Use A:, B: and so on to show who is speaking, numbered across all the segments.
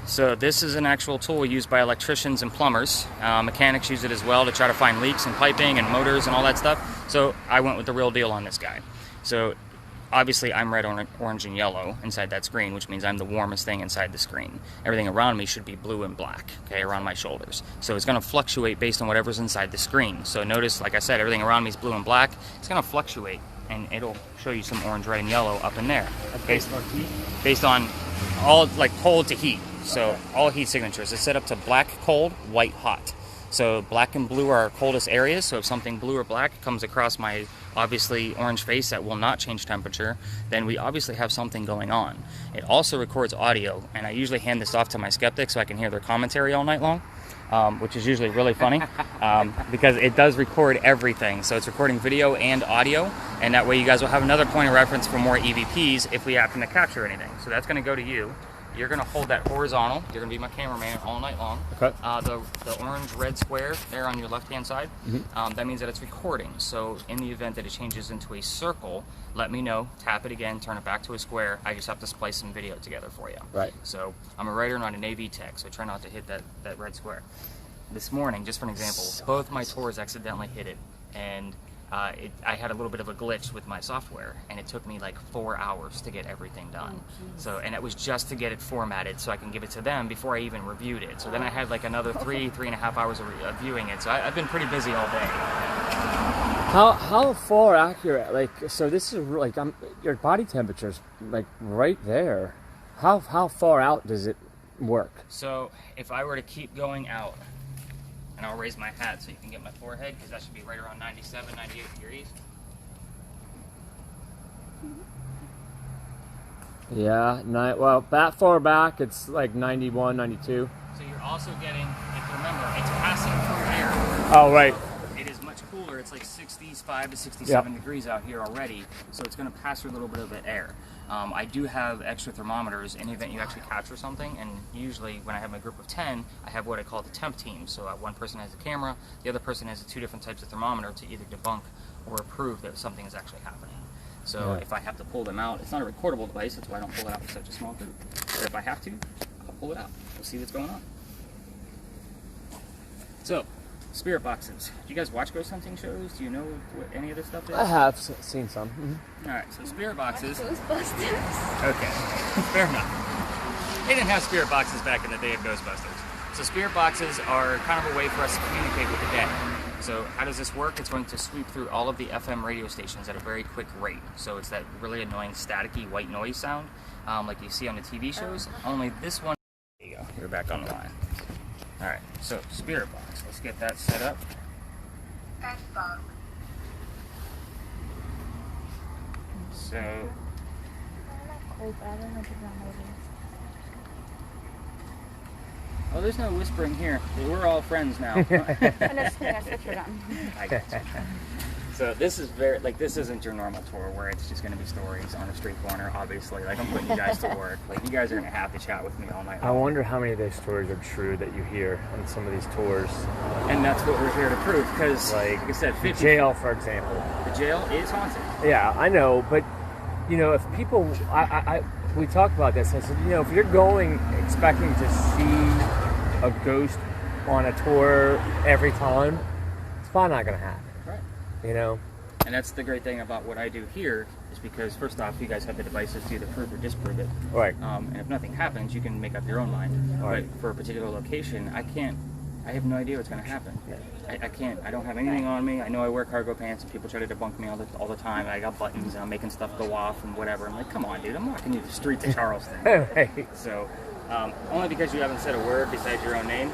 A: So this is an actual tool used by electricians and plumbers. Mechanics use it as well to try to find leaks in piping and motors and all that stuff. So I went with the real deal on this guy. So obviously I'm red, orange, and yellow inside that screen, which means I'm the warmest thing inside the screen. Everything around me should be blue and black, okay, around my shoulders. So it's going to fluctuate based on whatever's inside the screen. So notice, like I said, everything around me is blue and black. It's going to fluctuate, and it'll show you some orange, red, and yellow up in there.
B: Based on heat?
A: Based on all, like, cold to heat. So all heat signatures. It's set up to black, cold, white, hot. So black and blue are our coldest areas. So if something blue or black comes across my obviously orange face that will not change temperature, then we obviously have something going on. It also records audio, and I usually hand this off to my skeptics so I can hear their commentary all night long, which is usually really funny because it does record everything. So it's recording video and audio, and that way you guys will have another point of reference for more EVPs if we happen to capture anything. So that's going to go to you. You're going to hold that horizontal. You're going to be my cameraman all night long.
B: Okay.
A: The orange-red square there on your left-hand side, that means that it's recording. So in the event that it changes into a circle, let me know, tap it again, turn it back to a square. I just have to splice some video together for you.
B: Right.
A: So I'm a writer, not an AV tech, so try not to hit that red square. This morning, just for an example, both my tours accidentally hit it, and I had a little bit of a glitch with my software, and it took me like 4 hours to get everything done. And it was just to get it formatted so I can give it to them before I even reviewed it. So then I had like another three and a half hours of viewing it. So I've been pretty busy all day.
B: How far accurate? Like, so this is like your body temperature's like right there. How far out does it work?
A: So if I were to keep going out, and I'll raise my hat so you can get my forehead, because that should be right around 97, 98 degrees.
B: Yeah, well, that far back, it's like 91, 92.
A: So you're also getting, if you remember, it's passing through air.
B: Oh, right.
A: It is much cooler. It's like 65 to 67 degrees out here already, so it's going to pass through a little bit of the air. I do have extra thermometers in the event you actually capture something, and usually when I have my group of 10, I have what I call the temp team. So one person has a camera, the other person has 2 different types of thermometer to either debunk or prove that something is actually happening. So if I have to pull them out, it's not a recordable device, that's why I don't pull it out with such a small group. But if I have to, I'll pull it out. We'll see what's going on. So, spirit boxes. Do you guys watch ghost hunting shows? Do you know what any of this stuff is?
B: I have seen some. Mm-hmm.
A: Alright, so spirit boxes.
C: Ghostbusters.
A: Okay, fair enough. They didn't have spirit boxes back in the day of Ghostbusters. So spirit boxes are kind of a way for us to communicate with the dead. So how does this work? It's going to sweep through all of the FM radio stations at a very quick rate. So it's that really annoying staticky white noise sound like you see on the TV shows. Only this one... There you go, you're back on the line. Alright, so spirit box. Let's get that set up. So... Oh, there's no whispering here. We're all friends now. I got you. So this is this isn't your normal tour where it's just going to be stories on a street corner, obviously. Like, I'm putting you guys to work. Like, you guys are going to have to chat with me all night long.
B: I wonder how many of those stories are true that you hear on some of these tours.
A: And that's what we're here to prove, because, like I said, 50...
B: Jail, for example.
A: The jail is haunted.
B: Yeah, I know, but, you know, if people... we talked about this. I said, you know, if you're going expecting to see a ghost on a tour every time, it's probably not going to happen.
A: Right.
B: You know?
A: And that's the great thing about what I do here, is because, first off, you guys have the devices to either prove or disprove it.
B: Right.
A: And if nothing happens, you can make up your own mind.
B: Right.
A: But for a particular location, I have no idea what's going to happen. I don't have anything on me. I know I wear cargo pants, and people try to debunk me all the time. I got buttons, and I'm making stuff go off and whatever. I'm like, come on, dude, I'm walking you the streets of Charleston.
B: Right.
A: So, only because you haven't said a word besides your own name,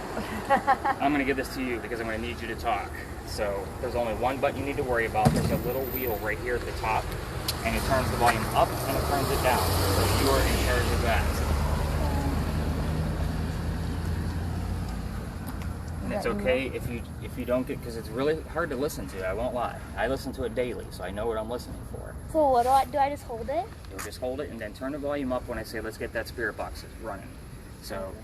A: I'm going to give this to you because I'm going to need you to talk. So, there's only one button you need to worry about. There's a little wheel right here at the top, and it turns the volume up and it turns it down. So you are in charge of that. And it's okay if you don't get, because it's really hard to listen to, I won't lie. I listen to it daily, so I know what I'm listening for.
C: So what do I just hold it?
A: You'll just hold it and then turn the volume up when I say, let's get that spirit box running. So,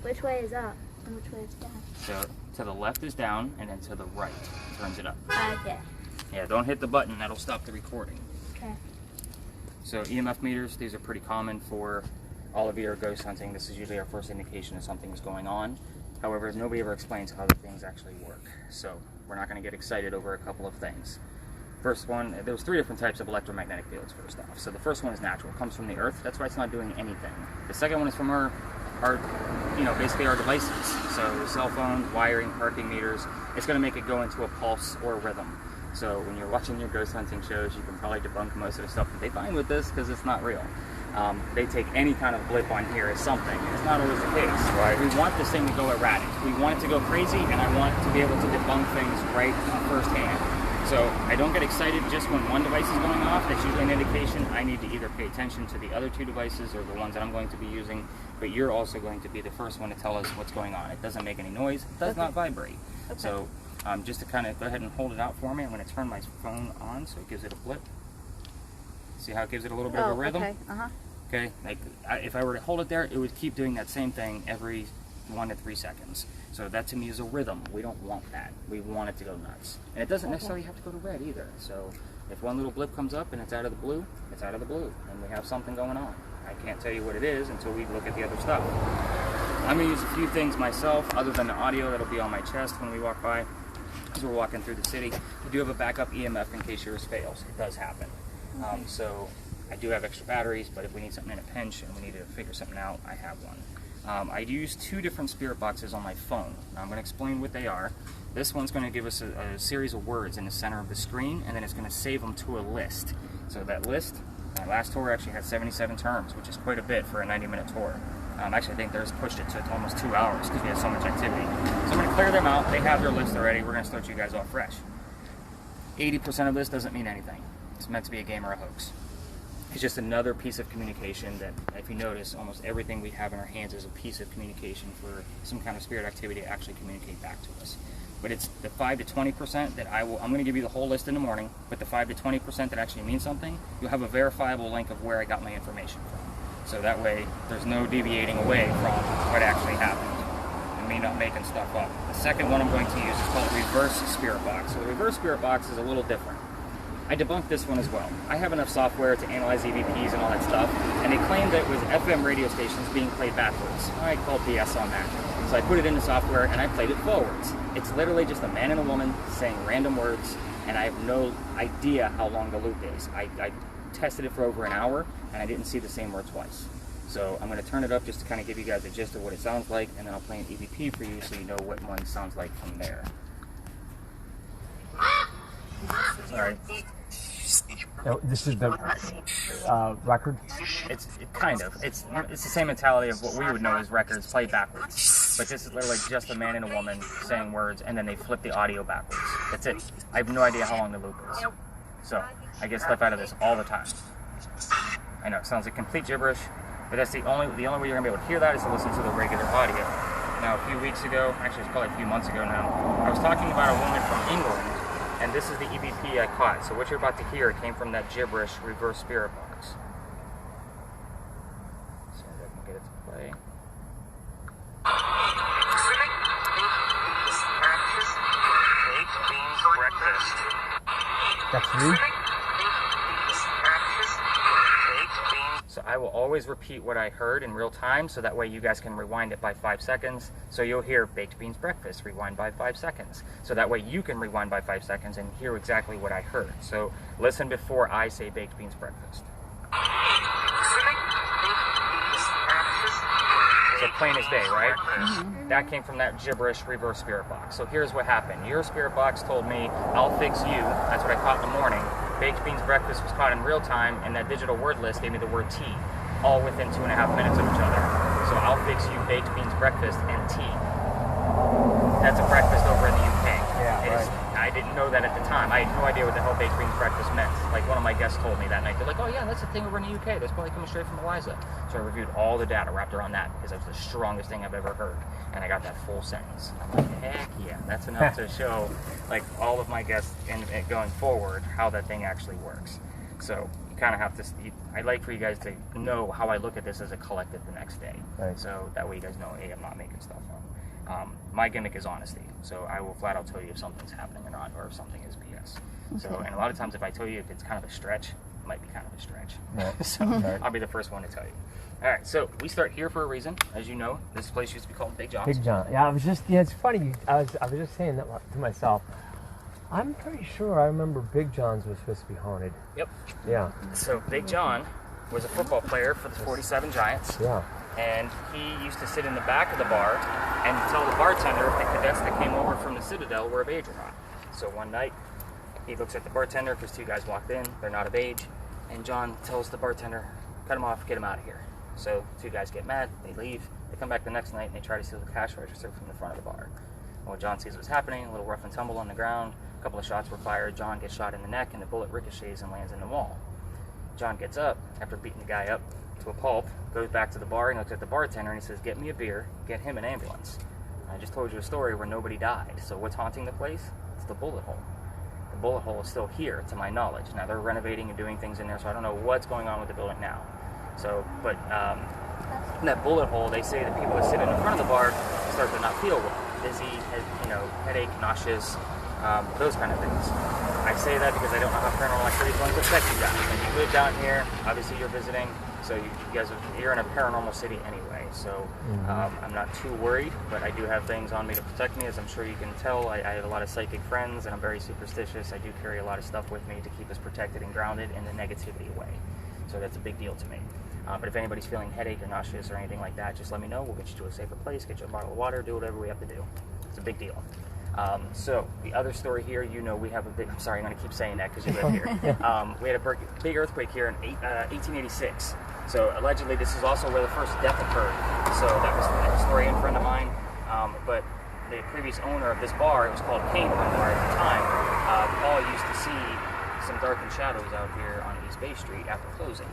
C: which way is up and which way is down?
A: So to the left is down, and then to the right turns it up.
C: Okay.
A: Yeah, don't hit the button, that'll stop the recording.
C: Okay.
A: So EMF meters, these are pretty common for all of you are ghost hunting, this is usually our first indication of something is going on. However, nobody ever explains how the things actually work. So we're not going to get excited over a couple of things. First one, there's 3 different types of electromagnetic fields first off. So the first one is natural, it comes from the earth, that's why it's not doing anything. The second one is from our basically our devices. So cell phones, wiring, parking meters, it's going to make it go into a pulse or a rhythm. So when you're watching your ghost hunting shows, you can probably debunk most of the stuff that they find with this because it's not real. They take any kind of blip on here as something, and it's not always the case.
B: Right.
A: We want this thing to go erratic. We want it to go crazy, and I want to be able to debunk things right firsthand. So I don't get excited just when one device is going off. That's usually an indication I need to either pay attention to the other 2 devices or the ones that I'm going to be using, but you're also going to be the first one to tell us what's going on. It doesn't make any noise, it does not vibrate.
C: Okay.
A: So just to kind of go ahead and hold it out for me, I'm going to turn my phone on so it gives it a blip. See how it gives it a little bit of a rhythm?
C: Okay. Uh-huh.
A: Okay, like if I were to hold it there, it would keep doing that same thing every 1 to 3 seconds. So that to me is a rhythm. We don't want that. We want it to go nuts. And it doesn't necessarily have to go to red either. So if one little blip comes up and it's out of the blue, it's out of the blue. And we have something going on. I can't tell you what it is until we look at the other stuff. I'm going to use a few things myself other than the audio that'll be on my chest when we walk by. As we're walking through the city, we do have a backup EMF in case yours fails. It does happen. So I do have extra batteries, but if we need something in a pinch and we need to figure something out, I have one. I use 2 different spirit boxes on my phone. Now I'm going to explain what they are. This one's going to give us a series of words in the center of the screen, and then it's going to save them to a list. So that list, my last tour actually had 77 terms, which is quite a bit for a 90-minute tour. Actually, I think theirs pushed it to almost 2 hours because we had so much activity. So I'm going to clear them out. They have their list already. We're going to start you guys off fresh. 80% of this doesn't mean anything. It's meant to be a game or a hoax. It's just another piece of communication that, if you notice, almost everything we have in our hands is a piece of communication for some kind of spirit activity to actually communicate back to us. But it's the 5 to 20% that I'm going to give you the whole list in the morning, but the 5 to 20% that actually means something, you'll have a verifiable link of where I got my information from. So that way, there's no deviating away from what actually happened. And me not making stuff up. The second one I'm going to use is called Reverse Spirit Box. So the Reverse Spirit Box is a little different. I debunked this one as well. I have enough software to analyze EVPs and all that stuff, and they claimed that it was FM radio stations being played backwards. I called BS on that. So I put it in the software and I played it forwards. It's literally just a man and a woman saying random words, and I have no idea how long the loop is. I tested it for over an hour, and I didn't see the same word twice. So I'm going to turn it up just to kind of give you guys a gist of what it sounds like, and then I'll play an EVP for you so you know what one sounds like from there. Sorry.
B: Oh, this is the record?
A: It's the same mentality of what we would know as records played backwards. But this is literally just a man and a woman saying words, and then they flip the audio backwards. That's it. I have no idea how long the loop is. So I get stuff out of this all the time. I know it sounds like complete gibberish, but that's the only way you're gonna be able to hear that is to listen to the regular audio. Now a few weeks ago, actually it's probably a few months ago now, I was talking about a woman from England. And this is the EVP I caught. So what you're about to hear came from that gibberish reverse spirit box. So I can get it to play. Baked beans breakfast.
B: That's you?
A: So I will always repeat what I heard in real time, so that way you guys can rewind it by 5 seconds. So you'll hear baked beans breakfast, rewind by 5 seconds. So that way you can rewind by 5 seconds and hear exactly what I heard. So listen before I say baked beans breakfast. So plain as day, right? Mm-hmm. That came from that gibberish reverse spirit box. So here's what happened. Your spirit box told me, I'll fix you. That's what I caught in the morning. Baked beans breakfast was caught in real time, and that digital word list gave me the word tea, all within 2.5 minutes of each other. So I'll fix you baked beans breakfast and tea. That's a breakfast over in the UK.
B: Yeah, right.
A: I didn't know that at the time. I had no idea what the hell baked beans breakfast meant. Like one of my guests told me that night. They're like, oh yeah, that's the thing over in the UK. That's probably coming straight from Eliza. So I reviewed all the data wrapped around that because that was the strongest thing I've ever heard. And I got that full sentence. I'm like, heck yeah, that's enough to show like all of my guests and going forward how that thing actually works. So you kind of have to, I'd like for you guys to know how I look at this as a collective the next day.
B: Right.
A: So that way you guys know, hey, I'm not making stuff up. My gimmick is honesty, so I will flat out tell you if something's happening or not, or if something is BS. Okay. So, and a lot of times if I tell you if it's kind of a stretch, it might be kind of a stretch.
B: Right.
A: So
B: right.
A: I'll be the first one to tell you. All right, so we start here for a reason. As you know, this place used to be called Big John's.
B: Big John. Yeah, I was just. Yeah, it's funny. I was just saying that to myself. I'm pretty sure I remember Big John's was supposed to be haunted.
A: Yep.
B: Yeah.
A: So Big John was a football player for the 47 Giants.
B: Yeah.
A: And he used to sit in the back of the bar and tell the bartender if the cadets that came over from the Citadel were of age or not. So one night, he looks at the bartender because 2 guys walked in, they're not of age, and John tells the bartender, cut them off, get them out of here. So 2 guys get mad, they leave, they come back the next night and they try to steal the cash register from the front of the bar. And when John sees what's happening, a little rough and tumble on the ground, a couple of shots were fired, John gets shot in the neck and the bullet ricochets and lands in the wall. John gets up after beating the guy up to a pulp, goes back to the bar and looks at the bartender and he says, get me a beer, get him an ambulance. And I just told you a story where nobody died. So what's haunting the place? It's the bullet hole. The bullet hole is still here, to my knowledge. Now they're renovating and doing things in there, so I don't know what's going on with the building now. So, but in that bullet hole, they say that people that sit in the front of the bar start to not feel well, dizzy, headache, nauseous, those kind of things. I say that because I don't know how paranormal activity is going to affect you guys. And you live down here, obviously you're visiting, so you guys you're in a paranormal city anyway. So I'm not too worried, but I do have things on me to protect me, as I'm sure you can tell. I have a lot of psychic friends, and I'm very superstitious. I do carry a lot of stuff with me to keep us protected and grounded and the negativity away. So that's a big deal to me. But if anybody's feeling headache or nauseous or anything like that, just let me know. We'll get you to a safer place, get you a bottle of water, do whatever we have to do. It's a big deal. So the other story here, we have a big, I'm sorry, I'm going to keep saying that because you live here. We had a big earthquake here in 1886. So allegedly this is also where the first death occurred. So that was a historian friend of mine. But the previous owner of this bar, it was called Kane Run Bar at the time, Paul used to see some darkened shadows out here on East Bay Street after closing.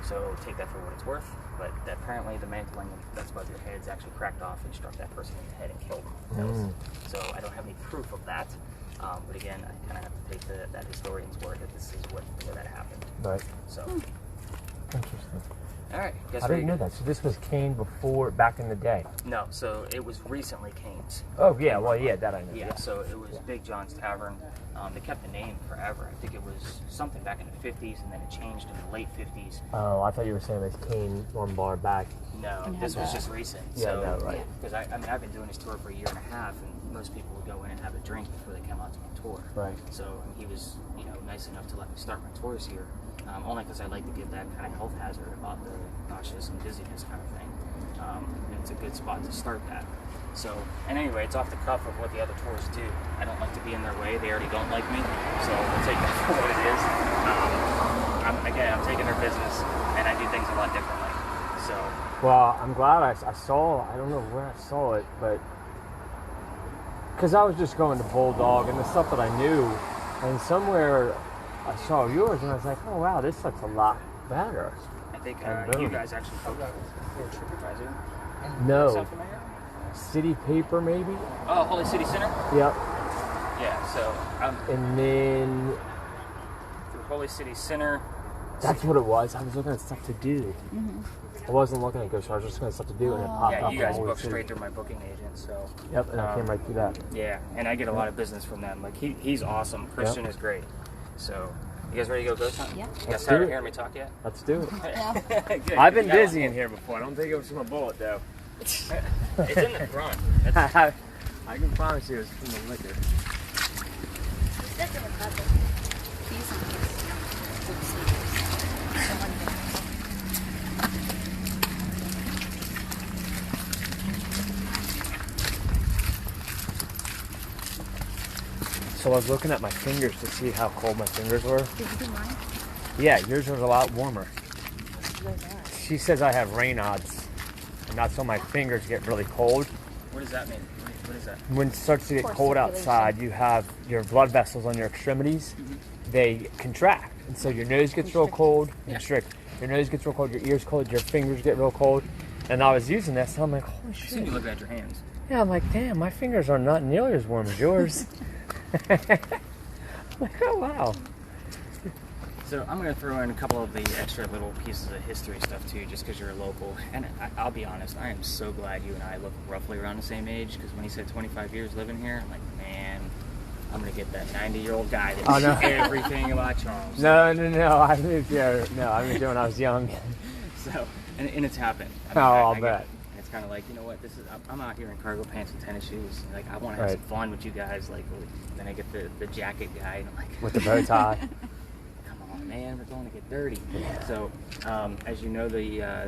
A: So take that for what it's worth, but apparently the mantling that's above your head is actually cracked off and struck that person in the head and killed them. So I don't have any proof of that, but again, I kind of have to take that historian's word that this is where that happened.
B: Right.
A: So.
B: Interesting.
A: All right.
B: I didn't know that. So this was Kane back in the day.
A: No, so it was recently Kane's.
B: Oh yeah, well yeah, that I know.
A: Yeah, so it was Big John's Tavern. They kept the name forever. I think it was something back in the 50s, and then it changed in the late 50s.
B: Oh, I thought you were saying it was Kane One Bar back.
A: No, this was just recent.
B: Yeah,
A: so,
B: no, right.
A: Because I've been doing this tour for a year and a half, and most people would go in and have a drink before they come out to my tour.
B: Right.
A: So he was, nice enough to let me start my tours here, only because I like to give that kind of health hazard about the nauseous and dizziness kind of thing. And it's a good spot to start that. So, and anyway, it's off the cuff of what the other tours do. I don't like to be in their way. They already don't like me, so we'll take that for what it is. I'm taking their business, and I do things a lot differently. So.
B: Well, I'm glad I saw. I don't know where I saw it, but because I was just going to Bulldog and the stuff that I knew, and somewhere I saw yours, and I was like, oh wow, this looks a lot better.
A: I think you guys actually focused for TripAdvisor.
B: No.
A: Sound familiar?
B: City Paper, maybe?
A: Oh, Holy City Center?
B: Yep.
A: Yeah, so
B: and then
A: through Holy City Center.
B: That's what it was. I was looking at stuff to do. I wasn't looking at ghosts, so I was just looking at stuff to do, and it popped up.
A: Yeah, you guys
B: on
A: booked
B: Holy
A: straight
B: City.
A: through my booking agent, so.
B: Yep, and I came right through that.
A: Yeah, and I get a lot of business from them. Like he's awesome. Christian is great. So, you guys ready to go ghost hunt?
C: Yeah.
A: You guys tired of hearing me talk yet?
B: Let's do it.
A: Good.
B: I've been
A: You got
B: busy
A: one.
B: in here before. I don't think it was from a bullet, though.
A: It's in the front. That's,
B: I can promise you it's from the liquor.
C: That's in the cupboard.
B: So I was looking at my fingers to see how cold my fingers were.
C: Did you do mine?
B: Yeah, yours was a lot warmer. She says I have Raynaud's, and that's when my fingers get really cold.
A: what does that mean? What is that?
B: When it starts to get
C: Poor
B: cold
C: circulation.
B: outside, you have your blood vessels on your extremities. They contract, and so your nose gets real cold. Constrict. Your nose gets real cold. Your ears cold. Your fingers get real cold. And I was using this, and I'm like, holy
A: I see
B: shit.
A: you looking at your hands.
B: Yeah, I'm like, damn, my fingers are not nearly as warm as yours. Like, oh wow.
A: So I'm going to throw in a couple of the extra little pieces of history stuff too, just because you're a local. And I'll be honest, I am so glad you and I look roughly around the same age, because when he said 25 years living here, I'm like, man, I'm going to get that 90-year-old guy that knows everything about Charles.
B: No. I moved here. No, I moved here when I was young.
A: So and it's happened.
B: I'll
A: I get
B: bet.
A: it. And it's kind of like, you know what, this is, I'm out here in cargo pants and tennis shoes. Like, I want to have
B: Right.
A: some fun with you guys. Like, then I get the jacket guy, and I'm like,
B: With the bow tie.
A: come on, man, we're going to get dirty. So, as you know, the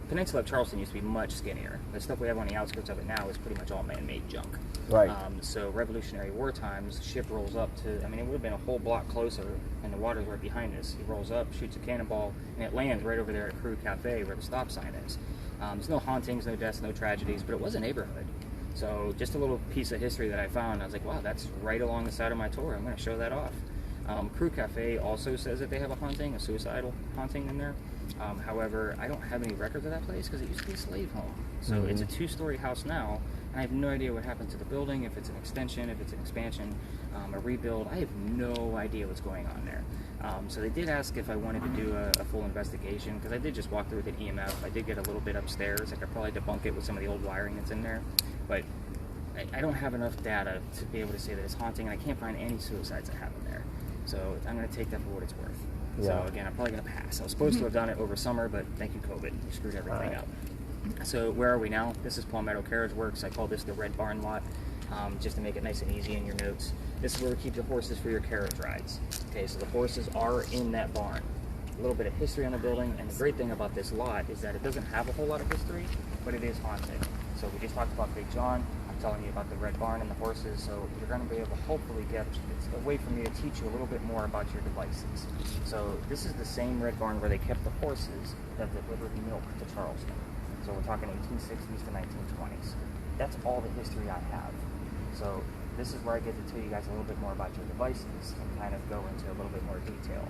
A: peninsula of Charleston used to be much skinnier. The stuff we have on the outskirts of it now is pretty much all man-made junk.
B: Right.
A: So Revolutionary War times, ship rolls up to, I mean, it would have been a whole block closer, and the water's right behind us. He rolls up, shoots a cannonball, and it lands right over there at Crew Cafe where the stop sign is. There's no hauntings, no deaths, no tragedies, but it was a neighborhood. So just a little piece of history that I found, I was like, wow, that's right along the side of my tour. I'm going to show that off. Crew Cafe also says that they have a haunting, a suicidal haunting in there. However, I don't have any records of that place because it used to be a slave home. So it's a 2-story house now, and I have no idea what happened to the building, if it's an extension, if it's an expansion, a rebuild. I have no idea what's going on there. So they did ask if I wanted to do a full investigation, because I did just walk through with an EMF. I did get a little bit upstairs. I could probably debunk it with some of the old wiring that's in there, but I don't have enough data to be able to say that it's haunting, and I can't find any suicides that happen there. So I'm going to take that for what it's worth.
B: Yeah.
A: So again, I'm probably going to pass. I was supposed to have done it over summer, but thank you, COVID. You screwed everything up. So where are we now? This is Palmetto Carriage Works. I call this the Red Barn Lot, just to make it nice and easy in your notes. This is where we keep the horses for your carriage rides. Okay, so the horses are in that barn. A little bit of history on the building, and the great thing about this lot is that it doesn't have a whole lot of history, but it is haunted. So we just talked about Big John. I'm telling you about the Red Barn and the horses, so you're going to be able to hopefully get a way for me to teach you a little bit more about your devices. So this is the same Red Barn where they kept the horses that delivered milk to Charleston. So we're talking 1860s to 1920s. That's all the history I have. So this is where I get to tell you guys a little bit more about your devices and kind of go into a little bit more detail.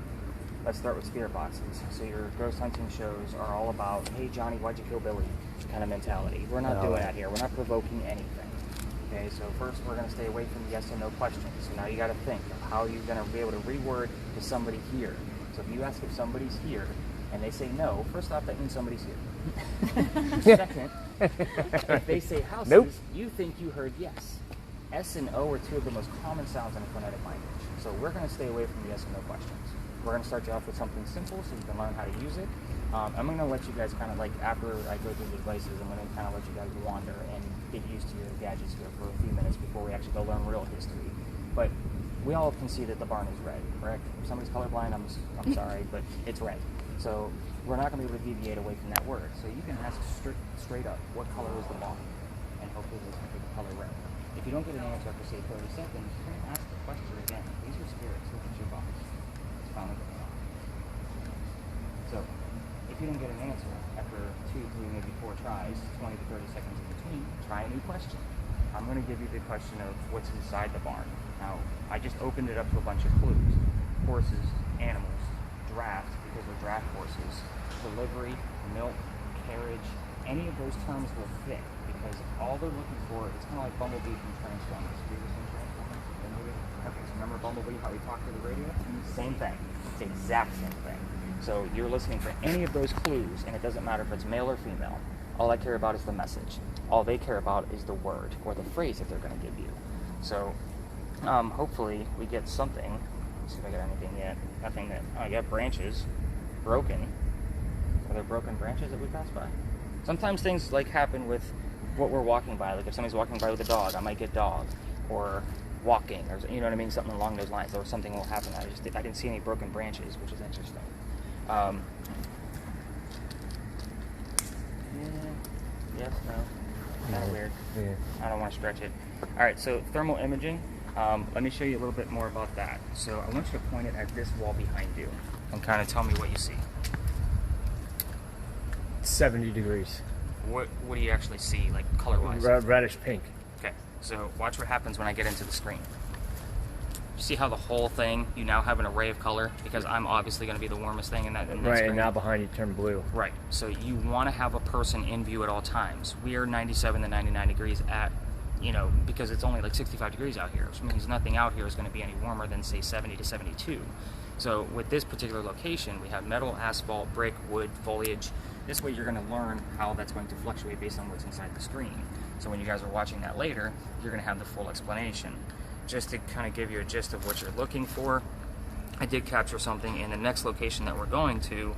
A: Let's start with spirit boxes. So your ghost hunting shows are all about, hey Johnny, why'd you kill Billy? Kind of mentality. We're not doing that here. We're not provoking anything. Okay, so first we're going to stay away from yes or no questions. So now you got to think of how you're going to be able to reword to somebody here. So if you ask if somebody's here and they say no, first off, that means somebody's here. Second, if they say houses,
B: Nope.
A: you think you heard yes. S and O are two of the most common sounds in a phonetic language. So we're going to stay away from the yes and no questions. We're going to start you off with something simple so you can learn how to use it. I'm going to let you guys kind of like, after I go through the devices, I'm going to kind of let you guys wander and get used to your gadgets here for a few minutes before we actually go learn real history. But we all can see that the barn is red, correct? If somebody's colorblind, I'm sorry, but it's red. So we're not going to be able to deviate away from that word. So you can ask straight up, what color is the barn? And hopefully it's going to be the color red. If you don't get an answer after, say, 30 seconds, you can ask the question again. These are spirits. Look at your box. It's finally going on. So, if you don't get an answer after 2, 3, maybe 4 tries, 20 to 30 seconds in between, try a new question. I'm going to give you the question of what's inside the barn. Now, I just opened it up to a bunch of clues. Horses, animals, draft, because they're draft horses, delivery, milk, carriage, any of those terms will fit. Because all they're looking for, it's kind of like Bumblebee from Transformers. Have you ever seen Transformers? The movie? Okay, so remember Bumblebee, how he talked to the radio? Same thing. It's the exact same thing. So you're listening for any of those clues, and it doesn't matter if it's male or female. All I care about is the message. All they care about is the word or the phrase that they're going to give you. So hopefully we get something. Let's see if I got anything yet. Nothing that, I got branches. Broken. Are there broken branches that we passed by? Sometimes things like happen with what we're walking by. Like if somebody's walking by with a dog, I might get dog, or walking, or you know what I mean, something along those lines, or something will happen. I didn't see any broken branches, which is interesting. Yes, no, kind of weird.
B: Yeah.
A: I don't want to stretch it. All right, so thermal imaging. Let me show you a little bit more about that. So I want you to point it at this wall behind you and kind of tell me what you see.
B: 70 degrees.
A: What do you actually see, like color-wise?
B: Reddish pink.
A: Okay, so watch what happens when I get into the screen. You see how the whole thing, you now have an array of color? Because I'm obviously going to be the warmest thing in that
B: Right,
A: screen.
B: and now behind you turn blue.
A: Right, so you want to have a person in view at all times. We are 97 to 99 degrees at, because it's only like 65 degrees out here, which means nothing out here is going to be any warmer than, say, 70 to 72. So with this particular location, we have metal, asphalt, brick, wood, foliage. This way you're going to learn how that's going to fluctuate based on what's inside the screen. So when you guys are watching that later, you're going to have the full explanation. Just to kind of give you a gist of what you're looking for, I did capture something in the next location that we're going to.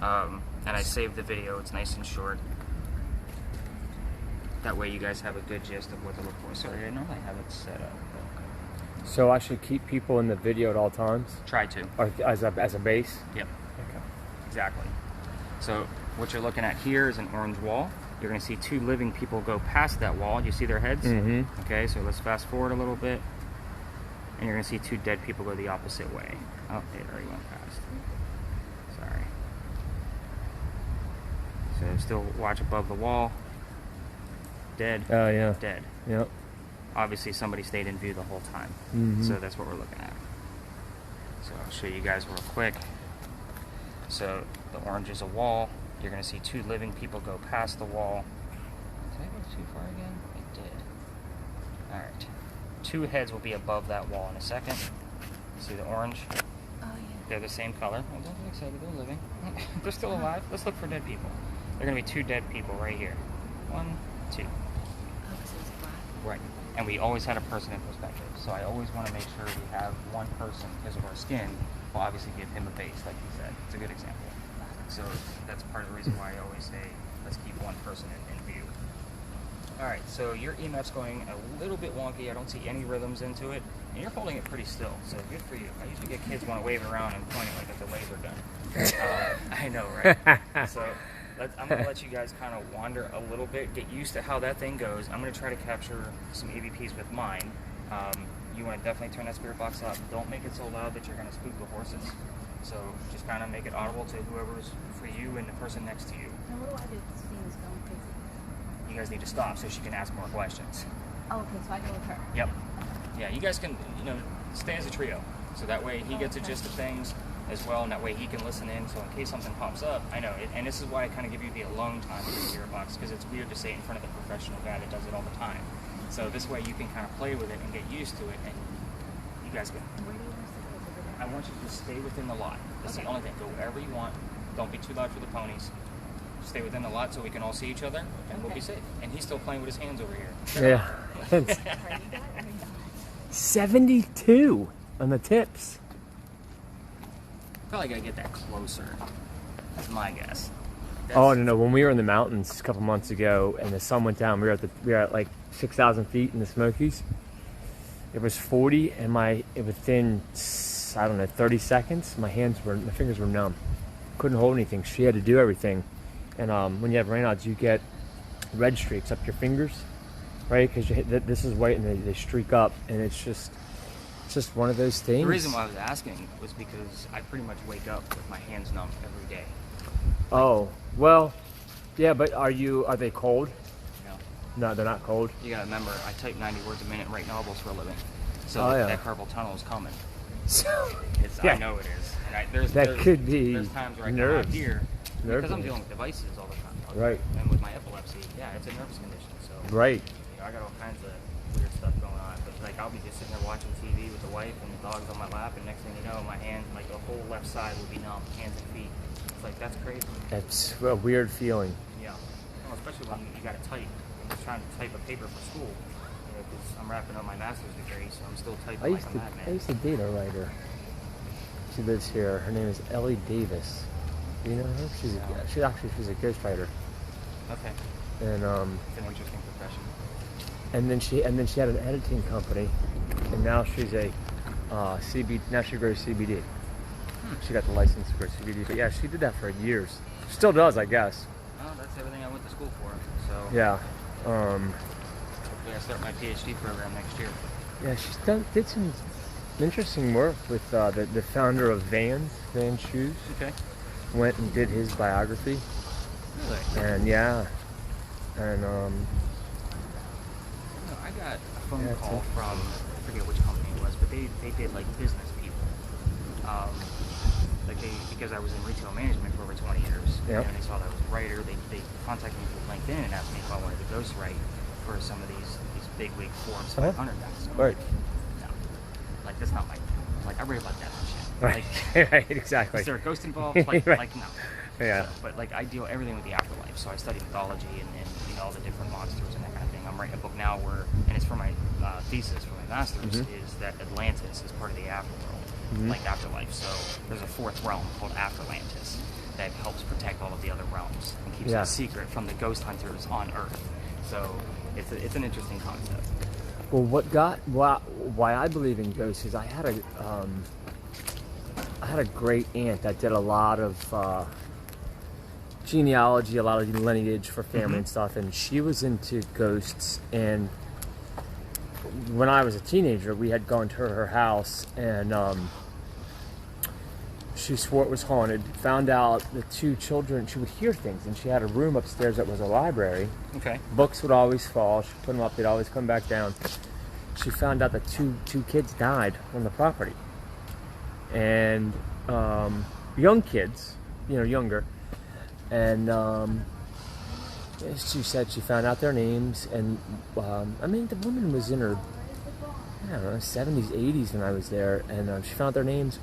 A: And I saved the video. It's nice and short. That way you guys have a good gist of what to look for. Sorry, I normally have it set up. But
B: So I should keep people in the video at all times,
A: try to.
B: or as a base.
A: Yep,
B: Okay.
A: exactly. So what you're looking at here is an orange wall. You're going to see 2 living people go past that wall. Do you see their heads?
B: Mm-hmm.
A: Okay, so let's fast forward a little bit. And you're going to see 2 dead people go the opposite way. Oh, it already went past. Sorry. So still watch above the wall. Dead.
B: Oh yeah.
A: Dead.
B: Yep.
A: Obviously somebody stayed in view the whole time.
B: Mhm.
A: So that's what we're looking at. So I'll show you guys real quick. So the orange is a wall. You're going to see 2 living people go past the wall. Did I go too far again? I did. Alright. 2 heads will be above that wall in a second. See the orange?
C: Oh, yeah.
A: They're the same color. Oh, don't get excited. They're living. They're still alive. Let's look for dead people. They're going to be 2 dead people right here. 1, 2.
C: Oh, because it was black.
A: Right. And we always had a person in perspective. So I always want to make sure we have one person because of our skin. We'll obviously give him a base, like you said. It's a good example. So that's part of the reason why I always say, let's keep one person in view. Alright, so your EMF's going a little bit wonky. I don't see any rhythms into it. And you're holding it pretty still, so good for you. I usually get kids want to wave it around and point it like it's a laser gun. I know, right? So I'm going to let you guys kind of wander a little bit, get used to how that thing goes. I'm going to try to capture some EVPs with mine. You want to definitely turn that spirit box up. Don't make it so loud that you're going to spook the horses. So just kind of make it audible to whoever's for you and the person next to you.
C: Now, what do I do if this thing is going crazy?
A: You guys need to stop so she can ask more questions.
C: Oh, okay, so I go with her.
A: Yep. Yeah, you guys can, stay as a trio. So that way he gets a gist of things as well, and that way he can listen in. So in case something pops up, I know. And this is why I kind of give you the alone time with the spirit box, because it's weird to say it in front of the professional guy that does it all the time. So this way you can kind of play with it and get used to it, and you guys can.
C: Where do you want us to go? Over there?
A: I want you to stay within the lot. That's
C: Okay.
A: the only thing. Go wherever you want. Don't be too loud for the ponies. Stay within the lot so we can all see each other, and we'll be
C: Okay.
A: safe. And he's still playing with his hands over here.
B: Yeah.
C: Are you got it or not?
B: 72 on the tips.
A: Probably gotta get that closer. That's my guess.
B: Oh no! When we were in the mountains a couple months ago, and the sun went down, we were at like 6,000 feet in the Smokies. It was 40, and within 30 seconds, my fingers were numb. Couldn't hold anything. She had to do everything. And when you have Raynaud's, you get red streaks up your fingers, right? Because this is white, and they streak up, and it's just one of those things.
A: The reason why I was asking was because I pretty much wake up with my hands numb every day.
B: Oh well, yeah, but are they cold?
A: You know,
B: No, they're not cold.
A: you gotta remember, I type 90 words a minute and write novels for a living. So
B: Oh, yeah.
A: that carpal tunnel is coming.
B: So,
A: I know it is. And
B: That could be
A: There's times where I come
B: nerves.
A: out here
B: Nerve
A: because I'm
B: condition.
A: dealing with devices all the time.
B: Right.
A: And with my epilepsy, yeah, it's a nervous condition. So
B: Right.
A: I got all kinds of weird stuff going on. But like I'll be just sitting there watching TV with the wife and the dog's on my lap, and next thing you know, my hand, like the whole left side will be numb, hands and feet. It's like that's crazy.
B: That's a weird feeling.
A: Yeah. Well, especially when you got to type. I'm just trying to type a paper for school. Because I'm wrapping up my master's degree, so I'm still typing like a madman.
B: I used to date a writer. She lives here. Her name is Ellie Davis. Do you know her? She's a ghostwriter.
A: Okay.
B: And
A: It's an interesting profession.
B: and then she had an editing company, and now she's a CBD. Now she grows CBD. She got the license to grow CBD, but yeah, she did that for years. Still does, I guess.
A: Well, that's everything I went to school for. So
B: Yeah.
A: hopefully I start my PhD program next year.
B: Yeah, did some interesting work with the founder of Vans Shoes.
A: Okay.
B: Went and did his biography,
A: Really?
B: and yeah, and
A: I got a phone
B: Yeah,
A: call
B: it's
A: from, I forget which company it was, but they did like business people. Because I was in retail management for over 20 years,
B: Yep.
A: and they saw that I was a writer, they contacted me through LinkedIn and asked me if I wanted to ghostwrite for some of these big wig Forbes 500 guys. I'm
B: right,
A: like, no. Like, that's not my thing. Like, I read about that and shit.
B: right,
A: Like,
B: right, exactly.
A: is there a ghost involved? Like,
B: Right.
A: like no.
B: Yeah.
A: So, but like I deal everything with the afterlife, so I study mythology and all the different monsters and that kind of thing. I'm writing a book now and it's for my thesis for my master's, is that Atlantis is part of the afterworld, like afterlife. So there's a fourth realm called Afterlantis. that helps protect all of the other realms and keeps
B: Yeah.
A: it a secret from the ghost hunters on Earth. So it's an interesting concept.
B: Well, why I believe in ghosts is I had a great aunt that did a lot of genealogy, a lot of lineage for family and stuff, and she was into ghosts. And when I was a teenager, we had gone to her house, and she swore it was haunted. Found out the two children, she would hear things, and she had a room upstairs that was a library.
A: Okay.
B: Books would always fall. She'd put them up, they'd always come back down. She found out that two kids died on the property. And young kids, younger. And she said she found out their names. And the woman was in her, 70s, 80s when I was there. And she found their names.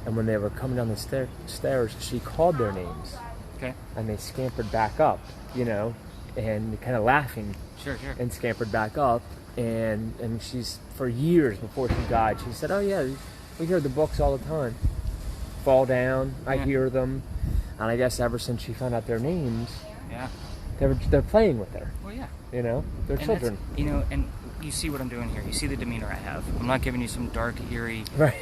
B: And when they were coming down the stairs, she called their names.
A: Okay.
B: And they scampered back up, and kind of laughing.
A: Sure.
B: And scampered back up. And she's, for years before she died, she said, oh yeah, we hear the books all the time. Fall down, I hear them. And I guess ever since she found out their names,
A: Yeah.
B: they're playing with her.
A: Well, yeah.
B: They're
A: And
B: children.
A: that's- and you see what I'm doing here. You see the demeanor I have. I'm not giving you some dark, eerie,
B: Right.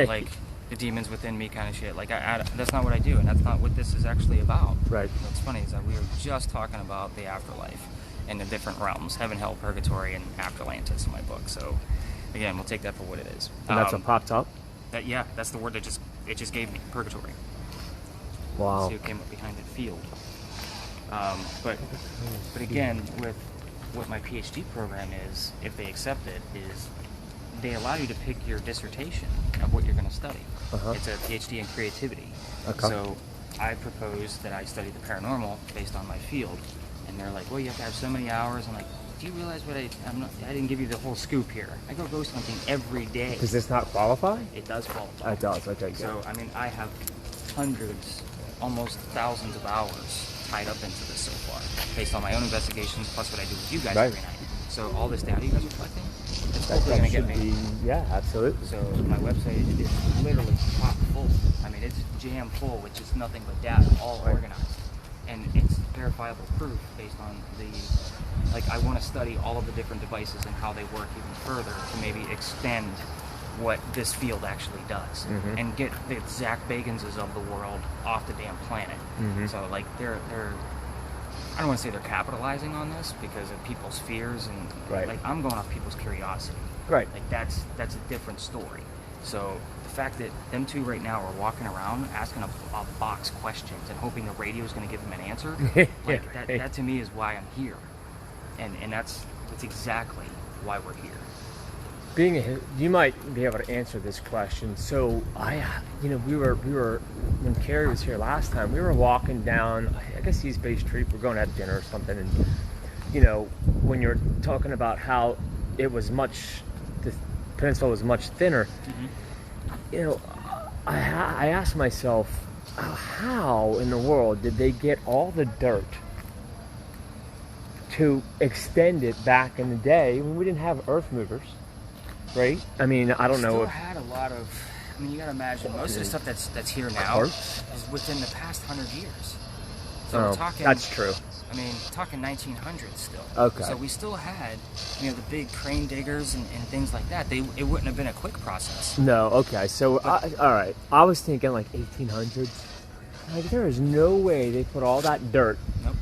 A: like the demons within me kind of shit. Like, that's not what I do, and that's not what this is actually about.
B: Right.
A: What's funny is that we were just talking about the afterlife and the different realms, heaven, hell, purgatory, and Afterlantis in my book. So, again, we'll take that for what it is.
B: And that's what popped up?
A: That's the word that it just gave me, purgatory.
B: Wow.
A: See what came up behind it, field. But again, with what my PhD program is, if they accept it, is they allow you to pick your dissertation of what you're going to study.
B: Uh-huh.
A: It's a PhD in creativity.
B: Okay.
A: So I proposed that I study the paranormal based on my field, and they're like, well, you have to have so many hours. I'm like, do you realize what I didn't give you the whole scoop here. I go ghost hunting every day.
B: Does this not qualify?
A: It does qualify.
B: It does, okay, good.
A: So, I have hundreds, almost thousands of hours tied up into this so far, based on my own investigations, plus what I do with you guys
B: Right.
A: every night. So all this data you guys are collecting, it's
B: That
A: hopefully going to
B: should
A: get me.
B: be, yeah, absolutely.
A: So my website is literally chock full. It's jam full with just nothing but data, all
B: Right.
A: organized. And it's verifiable proof based on I want to study all of the different devices and how they work even further to maybe extend what this field actually does and get the Zach Baganses of the world off the damn planet. So they're I don't want to say they're capitalizing on this because of people's fears and
B: Right.
A: I'm going off people's curiosity.
B: Right.
A: That's a different story. So the fact that them two right now are walking around asking a box questions and hoping the radio is going to give them an answer, that to me is why I'm here, and that's exactly why we're here.
B: You might be able to answer this question. So we were when Carrie was here last time, we were walking down, I guess East Bay Street. We're going to have dinner or something, and when you're talking about how the peninsula was much thinner, I asked myself, how in the world did they get all the dirt to extend it back in the day when we didn't have earth movers? Right? I don't know
A: Still
B: if
A: had a lot of. You gotta imagine most of the stuff that's here now
B: Parts?
A: is within the past 100 years. So we're talking.
B: that's true.
A: Talking 1900s still.
B: Okay.
A: So we still had, the big crane diggers and things like that. It wouldn't have been a quick process.
B: No, okay. So, all right. I was thinking like 1800s. There is no way they put all that dirt.
A: Nope.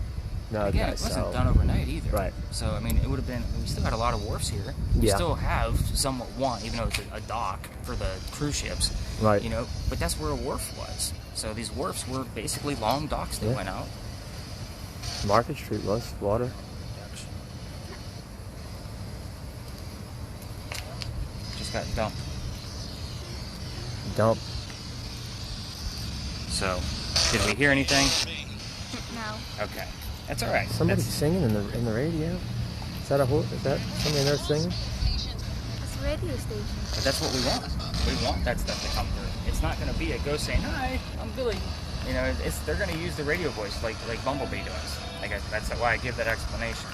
B: No,
A: Again,
B: okay,
A: it wasn't
B: so
A: done overnight either.
B: Right.
A: So it would have been. We still had a lot of wharfs here. We
B: Yeah.
A: still have somewhat one, even though it's a dock for the cruise ships.
B: Right.
A: But that's where a wharf was. So these wharfs were basically long docks that
B: Yeah.
A: went out.
B: Market Street was water.
A: Just got dumped.
B: Dump.
A: So, did we hear anything?
C: No.
A: Okay, that's all right.
B: Somebody's
A: That's-
B: singing in the radio. Is that somebody there singing?
C: It's a radio station.
A: But that's what we want. We want that stuff to come through. It's not going to be a ghost saying, "Hi, I'm Billy." They're going to use the radio voice like Bumblebee does. That's why I give that explanation.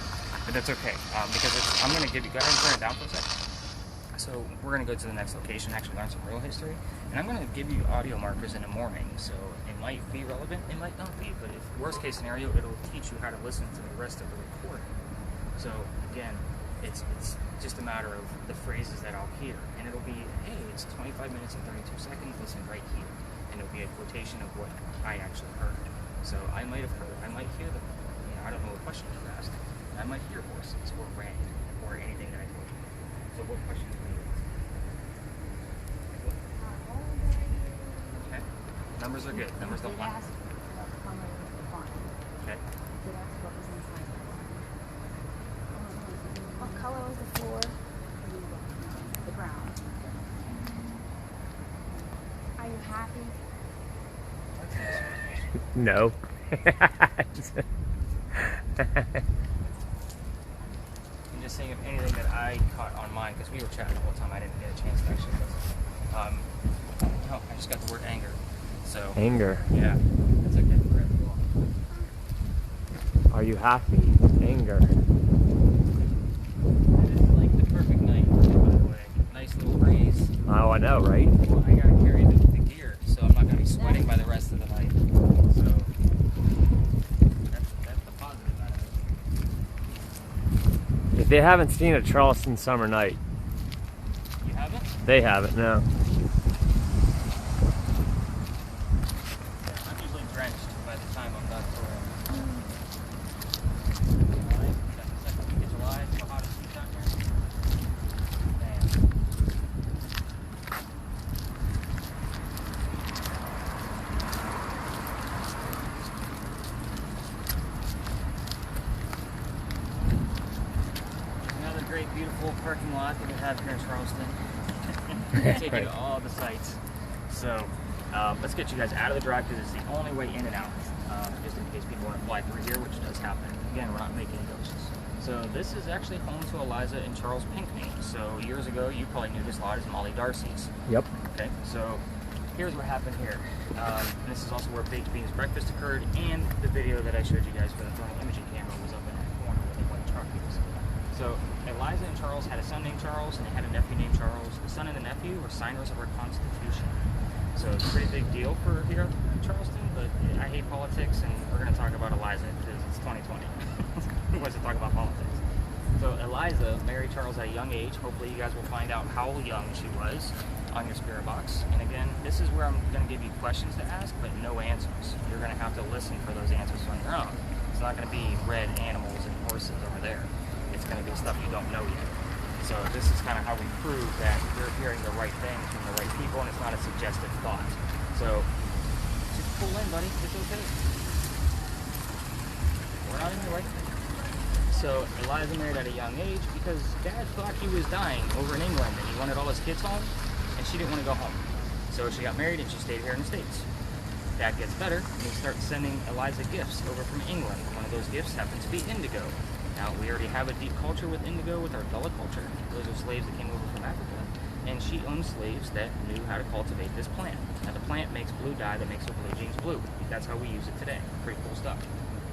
A: But that's okay because I'm going to give you. Go ahead and turn it down for a second. So we're going to go to the next location, actually learn some real history, and I'm going to give you audio markers in the morning. So in It might be relevant, it might not be, but if worst case scenario, it'll teach you how to listen to the rest of the recording. So again, it's just a matter of the phrases that I'll hear, and it'll be, hey, it's 25 minutes and 32 seconds, listen right here, and it'll be a quotation of what I actually heard. So I might hear the, I don't know what question you asked. I might hear voices or red or anything that I told you. So what question do you ask? Okay. Numbers are good. Numbers don't lie. Okay.
C: What color was the floor?
D: The brown.
C: Are you happy?
B: No.
A: I'm just saying if anything that I caught on mine, because we were chatting the whole time, I didn't get a chance to actually listen. No, I just got the word anger. So
B: Anger.
A: yeah, that's okay.
B: Are you happy? Anger.
A: It is like the perfect night, by the way. Nice little breeze.
B: Oh, I know, right?
A: Well, I gotta carry the gear, so I'm not gonna be sweating by the rest of the night. So that's the positive out of it.
B: If they haven't seen a Charleston summer night,
A: You haven't?
B: they haven't, no.
A: I'm usually drenched by the time I'm done touring. Second week of July, it's the hottest week out here. Man. Another great, beautiful parking lot that we have here in Charleston. Take you to all the sites. So let's get you guys out of the drive because it's the only way in and out. Just in case people want to fly through here, which does happen. Again, we're not making ghosts. So this is actually home to Eliza and Charles Pinckney. So years ago, you probably knew this lot as Molly Darcy's.
B: Yep.
A: Okay, so here's what happened here. And this is also where Baked Beans breakfast occurred, and the video that I showed you guys for the thermal imaging camera was up in that corner where the white truck is. So Eliza and Charles had a son named Charles, and they had a nephew named Charles. The son and the nephew were signers of our Constitution. So it's a pretty big deal for here in Charleston, but I hate politics, and we're going to talk about Eliza because it's 2020. Who wants to talk about politics? So Eliza married Charles at a young age. Hopefully you guys will find out how young she was on your spirit box. And again, this is where I'm going to give you questions to ask, but no answers. You're going to have to listen for those answers on your own. It's not going to be red animals and horses over there. It's going to be stuff you don't know yet. So this is kind of how we prove that you're hearing the right things from the right people, and it's not a suggestive thought. So just pull in, buddy. It's okay. We're not in the right thing. So Eliza married at a young age because Dad thought he was dying over in England, and he wanted all his kids home, and she didn't want to go home. So she got married, and she stayed here in the States. Dad gets better, and he starts sending Eliza gifts over from England. One of those gifts happens to be indigo. Now, we already have a deep culture with indigo with our Gullah culture. Those are slaves that came over from Africa. And she owned slaves that knew how to cultivate this plant. Now, the plant makes blue dye that makes her blue jeans blue. That's how we use it today. Pretty cool stuff.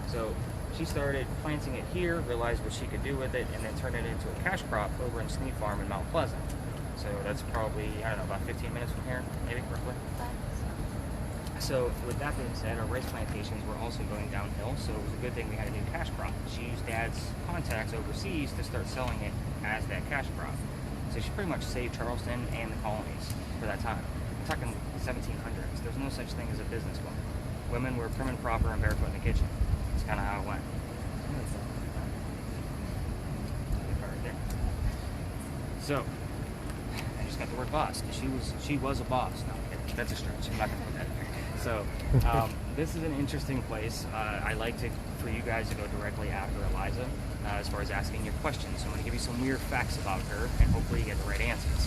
A: So she started planting it here, realized what she could do with it, and then turned it into a cash crop over in Sneed Farm in Mount Pleasant. So that's probably, I don't know, about 15 minutes from here, maybe, roughly. So with that being said, our rice plantations were also going downhill, so it was a good thing we had a new cash crop. She used Dad's contacts overseas to start selling it as that cash crop. So she pretty much saved Charleston and the colonies for that time. I'm talking 1700s. There's no such thing as a businesswoman. Women were prim and proper and barefoot in the kitchen. That's kind of how it went. So I just got the word boss because she was a boss. No, that's a stretch. I'm not gonna put that in there. So this is an interesting place. I like for you guys to go directly after Eliza as far as asking your questions. So I'm going to give you some weird facts about her, and hopefully you get the right answers.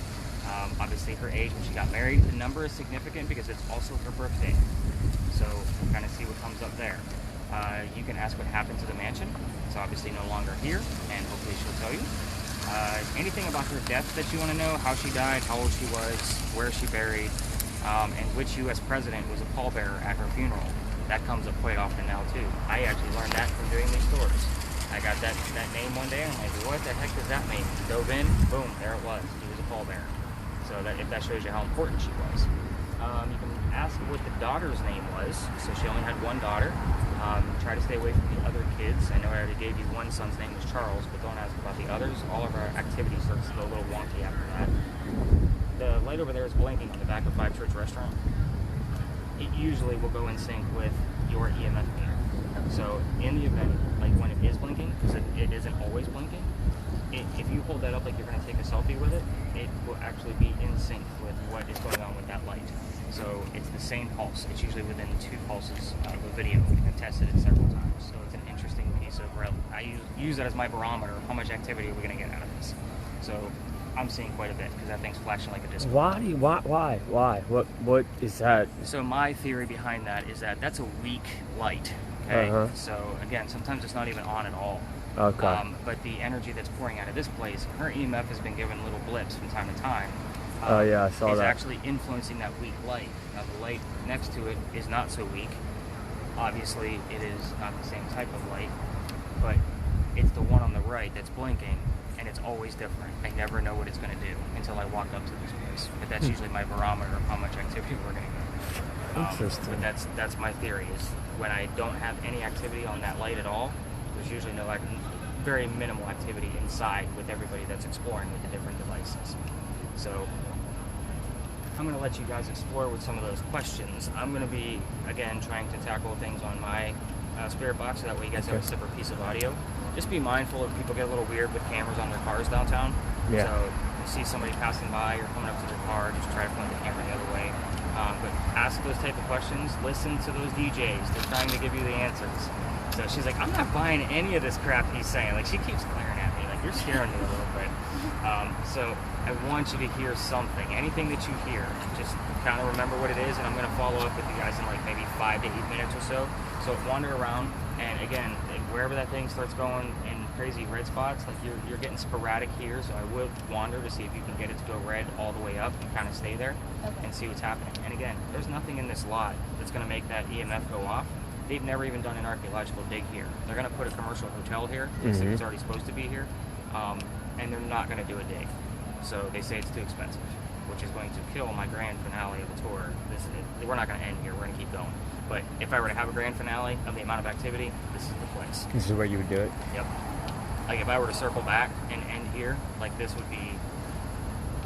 A: Obviously, her age when she got married, the number is significant because it's also her birthday. So we'll kind of see what comes up there. You can ask what happened to the mansion. It's obviously no longer here, and hopefully she'll tell you. Anything about her death that you want to know, how she died, how old she was, where she buried, and which U.S. president was a pallbearer at her funeral. That comes up quite often now, too. I actually learned that from doing these stories. I got that name one day, and I'm like, what the heck does that mean? Dove in, boom, there it was. He was a pallbearer. So if that shows you how important she was. You can ask what the daughter's name was. So she only had one daughter. Try to stay away from the other kids. I know I already gave you one son's name was Charles, but don't ask about the others. All of our activity starts to go a little wonky after that. The light over there is blinking on the back of Five Church Restaurant. It usually will go in sync with your EMF meter. So in the event, like when it is blinking, because it isn't always blinking, if you hold that up like you're going to take a selfie with it, it will actually be in sync with what is going on with that light. So it's the same pulse. It's usually within 2 pulses of a video. I've tested it several times. So it's an interesting piece of I use that as my barometer. How much activity are we going to get out of this? So I'm seeing quite a bit because that thing's flashing like a disco.
B: Why? What is that?
A: So my theory behind that is that that's a weak light. Okay.
B: Uh-huh.
A: So again, sometimes it's not even on at all.
B: Okay.
A: But the energy that's pouring out of this place, her EMF has been given little blips from time to time.
B: Oh yeah, I saw
A: is
B: that.
A: actually influencing that weak light. Now the light next to it is not so weak. Obviously, it is not the same type of light, but it's the one on the right that's blinking, and it's always different. I never know what it's going to do until I walk up to this place. But that's usually my barometer of how much activity we're going to get.
B: Interesting.
A: But that's my theory is when I don't have any activity on that light at all, there's usually very minimal activity inside with everybody that's exploring with the different devices. So I'm going to let you guys explore with some of those questions. I'm going to be, again, trying to tackle things on my spirit box so that way you guys have a separate piece of audio. Just be mindful if people get a little weird with cameras on their cars downtown.
B: Yeah.
A: So you see somebody passing by or coming up to their car, just try to point the camera the other way. But ask those type of questions. Listen to those DJs. They're trying to give you the answers. So she's like, I'm not buying any of this crap he's saying. Like, she keeps glaring at me. Like, you're scaring me a little bit. So I want you to hear something. Anything that you hear, just kind of remember what it is, and I'm going to follow up with you guys in like maybe 5 to 8 minutes or so. So wander around, and again, wherever that thing starts going in crazy red spots, like you're getting sporadic here, so I will wander to see if you can get it to go red all the way up and kind of stay there and see what's happening. And again, there's nothing in this lot that's going to make that EMF go off. They've never even done an archaeological dig here. They're going to put a commercial hotel here. They say it's already supposed to be here. And they're not going to do a dig. So they say it's too expensive, which is going to kill my grand finale of the tour. We're not going to end here. We're going to keep going. But if I were to have a grand finale of the amount of activity, this is the place.
B: This is where you would do it?
A: Yep. Like if I were to circle back and end here, like this would be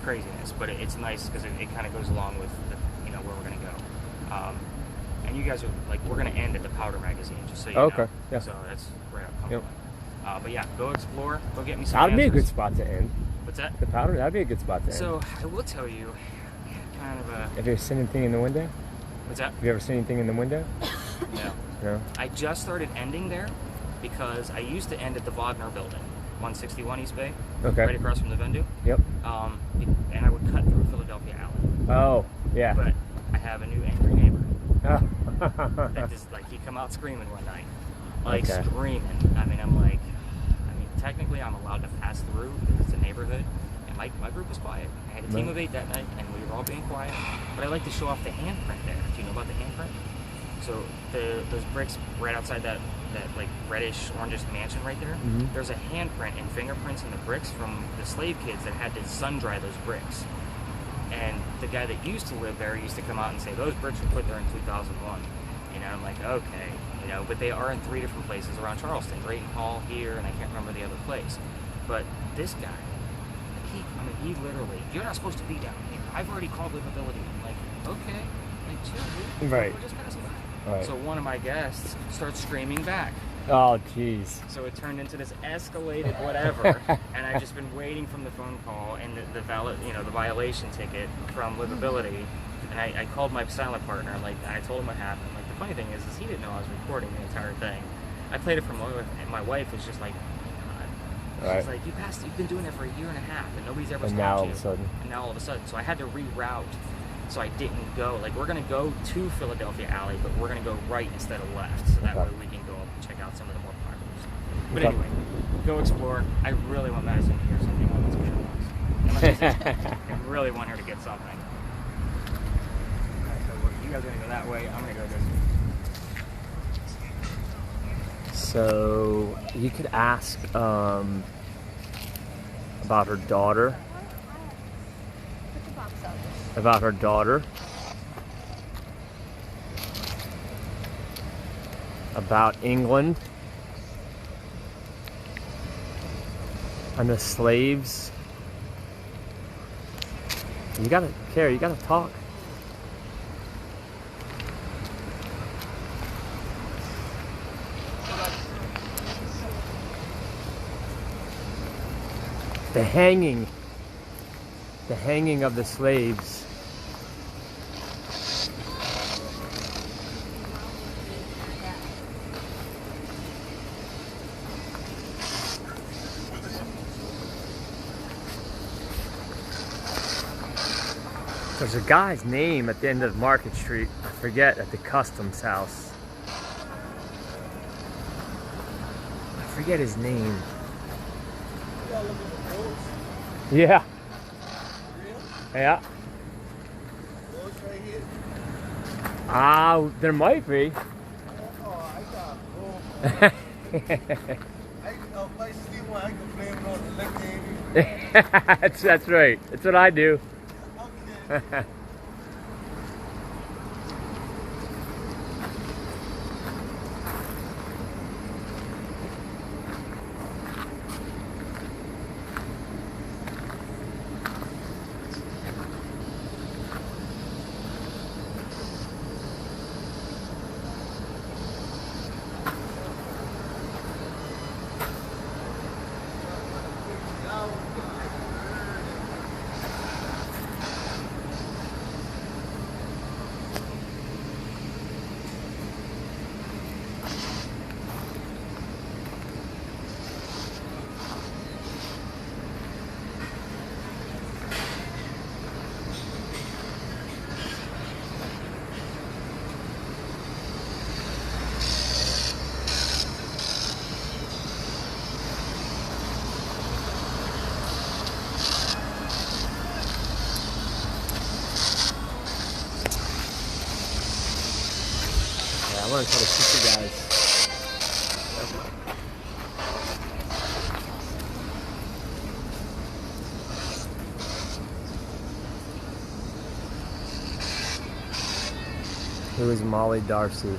A: craziness. But it's nice because it kind of goes along with where we're going to go. And you guys are like, we're going to end at the Powder Magazine, just so you know.
B: Okay, yeah.
A: So that's right up.
B: Yep.
A: But yeah, go explore. Go get me some
B: That'd be a
A: answers.
B: good spot to end.
A: What's that?
B: The Powder, that'd be a good spot to end.
A: So I will tell you, kind of a.
B: Have you ever seen anything in the window?
A: What's that?
B: Have you ever seen anything in the window?
A: No.
B: No?
A: I just started ending there because I used to end at the Wagner building, 161 East Bay,
B: Okay.
A: right across from the Vendu.
B: Yep.
A: And I would cut through Philadelphia Alley.
B: Oh, yeah.
A: But I have a new angry neighbor
B: Oh.
A: that just he come out screaming one night, like
B: Okay.
A: screaming. Technically I'm allowed to pass through because it's a neighborhood, and my group was quiet. I had a team of 8 that night, and we were all being quiet. But I like to show off the handprint there. Do you know about the handprint? So those bricks right outside that like reddish orangish mansion right there, there's a handprint and fingerprints in the bricks from the slave kids that had to sun dry those bricks. And the guy that used to live there used to come out and say, those bricks were put there in 2001. I'm like, okay. But they are in 3 different places around Charleston. Drayton Hall here, and I can't remember the other place. But this guy, he literally, you're not supposed to be down here. I've already called livability. I'm like, okay, like chill, dude.
B: Right.
A: We're just passing by.
B: Right.
A: So one of my guests starts screaming back.
B: Oh, jeez.
A: So it turned into this escalated whatever, and I've just been waiting from the phone call and the violation ticket from livability. And I called my silent partner, and I told him what happened. Like, the funny thing is he didn't know I was recording the entire thing. I played it for my wife, and my wife was just like, God. She's like, you've been doing it for a year and a half, and nobody's ever
B: And
A: stopped
B: now
A: you.
B: all of a sudden.
A: And now all of a sudden. So I had to reroute, so I didn't go. Like, we're going to go to Philadelphia Alley, but we're going to go right instead of left, so that way we can go up and check out some of the more populars. But anyway, go explore. I really want Madison to hear something on this show. I really want her to get something. You guys are gonna go that way. I'm gonna go this way.
B: So you could ask about her daughter.
C: Put the box up.
B: About her daughter. about England and the slaves. You gotta care, you gotta talk. The hanging of the slaves. There's a guy's name at the end of Market Street, I forget, at the customs house. I forget his name. Yeah. Yeah. There might be. That's right. That's what I do. I want to try to teach you guys. Who is Molly Darcy?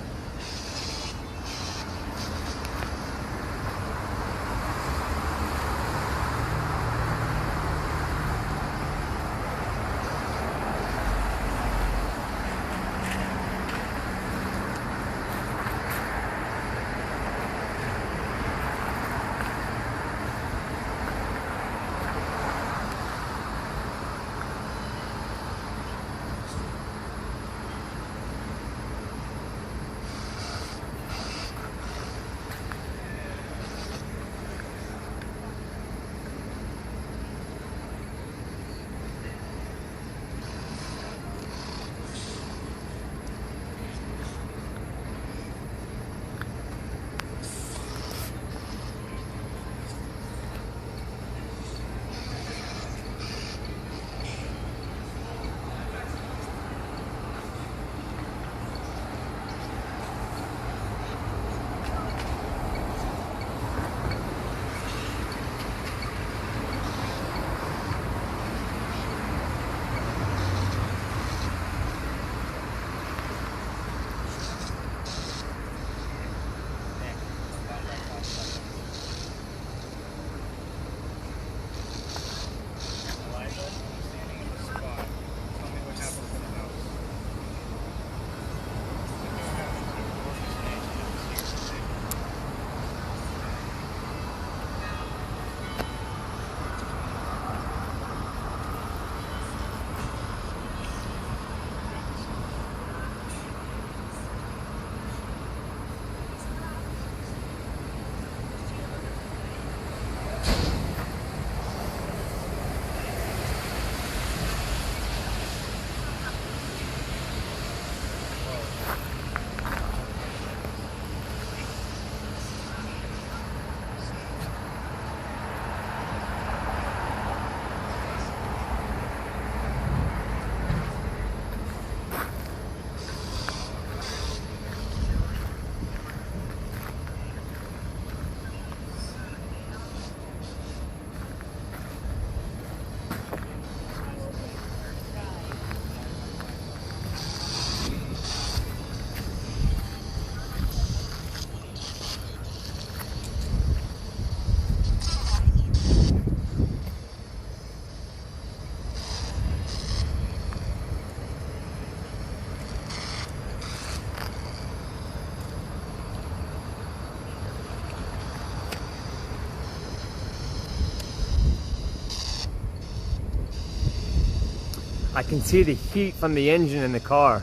B: I can see the heat from the engine in the car.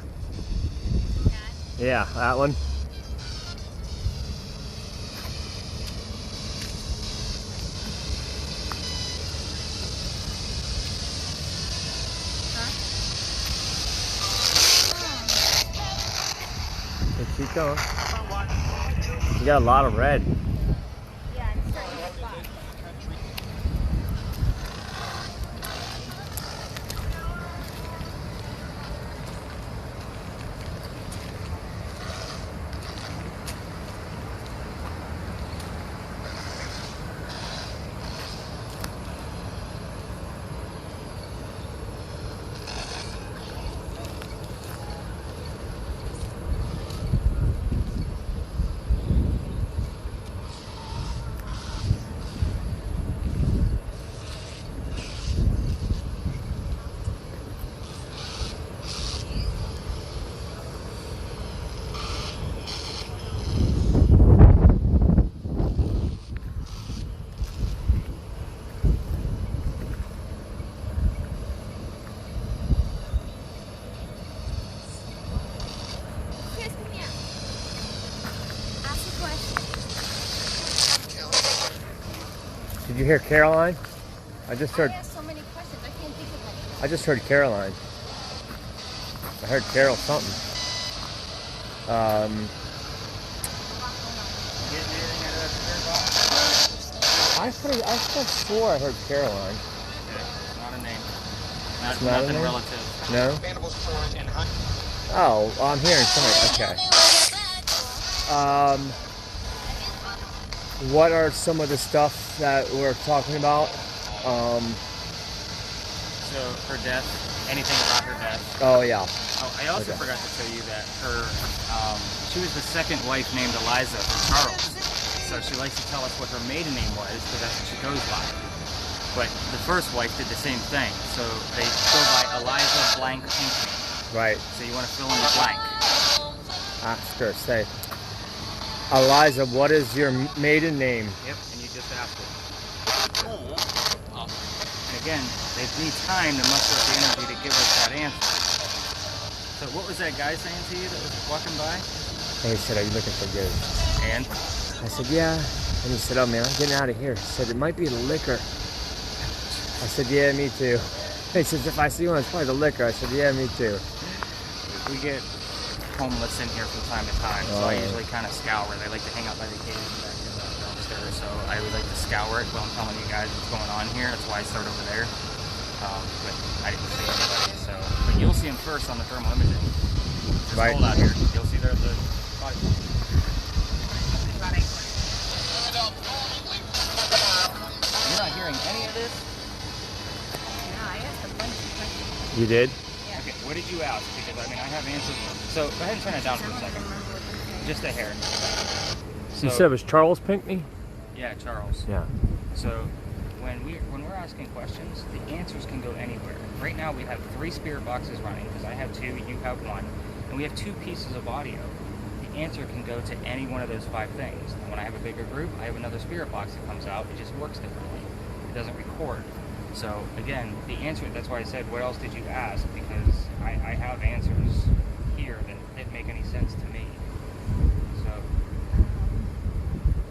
B: Yeah, that one. Okay, keep going. You got a lot of red.
C: Yeah, it's starting to get fun. Here's me out. Ask a question.
B: Did you hear Caroline? I just heard.
C: I asked so many questions, I can't think of any.
B: I just heard Caroline. I heard Carol something. I swore I heard Caroline.
A: Not a name.
B: It's not a
A: Nothing
B: name?
A: relative.
B: No? Oh, I'm hearing something. Okay. What are some of the stuff that we're talking about?
A: So her death, anything about her death.
B: Oh yeah.
A: Oh, I also
B: Okay.
A: forgot to tell you that she was the second wife named Eliza from Charles. So she likes to tell us what her maiden name was because that's what she goes by. But the first wife did the same thing. So they go by Eliza blank Pinckney.
B: Right.
A: So you want to fill in the blank.
B: Ask her. Say, Eliza, what is your maiden name?
A: Yep, and you just asked it. And again, they need time to muster up the energy to give us that answer. So what was that guy saying to you that was walking by?
B: And he said, "Are you looking for good?"
A: And
B: I said, "Yeah." And he said, "Oh man, I'm getting out of here." He said, "It might be the liquor." I said, "Yeah, me too." He says, "If I see one, it's probably the liquor." I said, "Yeah, me too."
A: we get homeless in here from time to time, so
B: Oh,
A: I
B: yeah.
A: usually kind of scour. They like to hang out by the caves back in the dumpster, so I would like to scour it while I'm telling you guys what's going on here. That's why I start over there. But I didn't see anybody, so. But you'll see them first on the thermal imaging. It's
B: Right.
A: cold out here. You'll see the body. You're not hearing any of this?
C: No, I asked a bunch of questions.
B: You did?
A: Okay, what did you ask? Because I mean, I have answers. So go ahead and turn it down for a second. Just a hair.
B: You said it was Charles Pinckney?
A: Yeah, Charles.
B: Yeah.
A: So when we're asking questions, the answers can go anywhere. Right now we have 3 spirit boxes running because I have 2, you have 1, and we have 2 pieces of audio. The answer can go to any one of those 5 things. And when I have a bigger group, I have another spirit box that comes out. It just works differently. It doesn't record. So again, the answer. That's why I said, what else did you ask? Because I have answers here that didn't make any sense to me. So.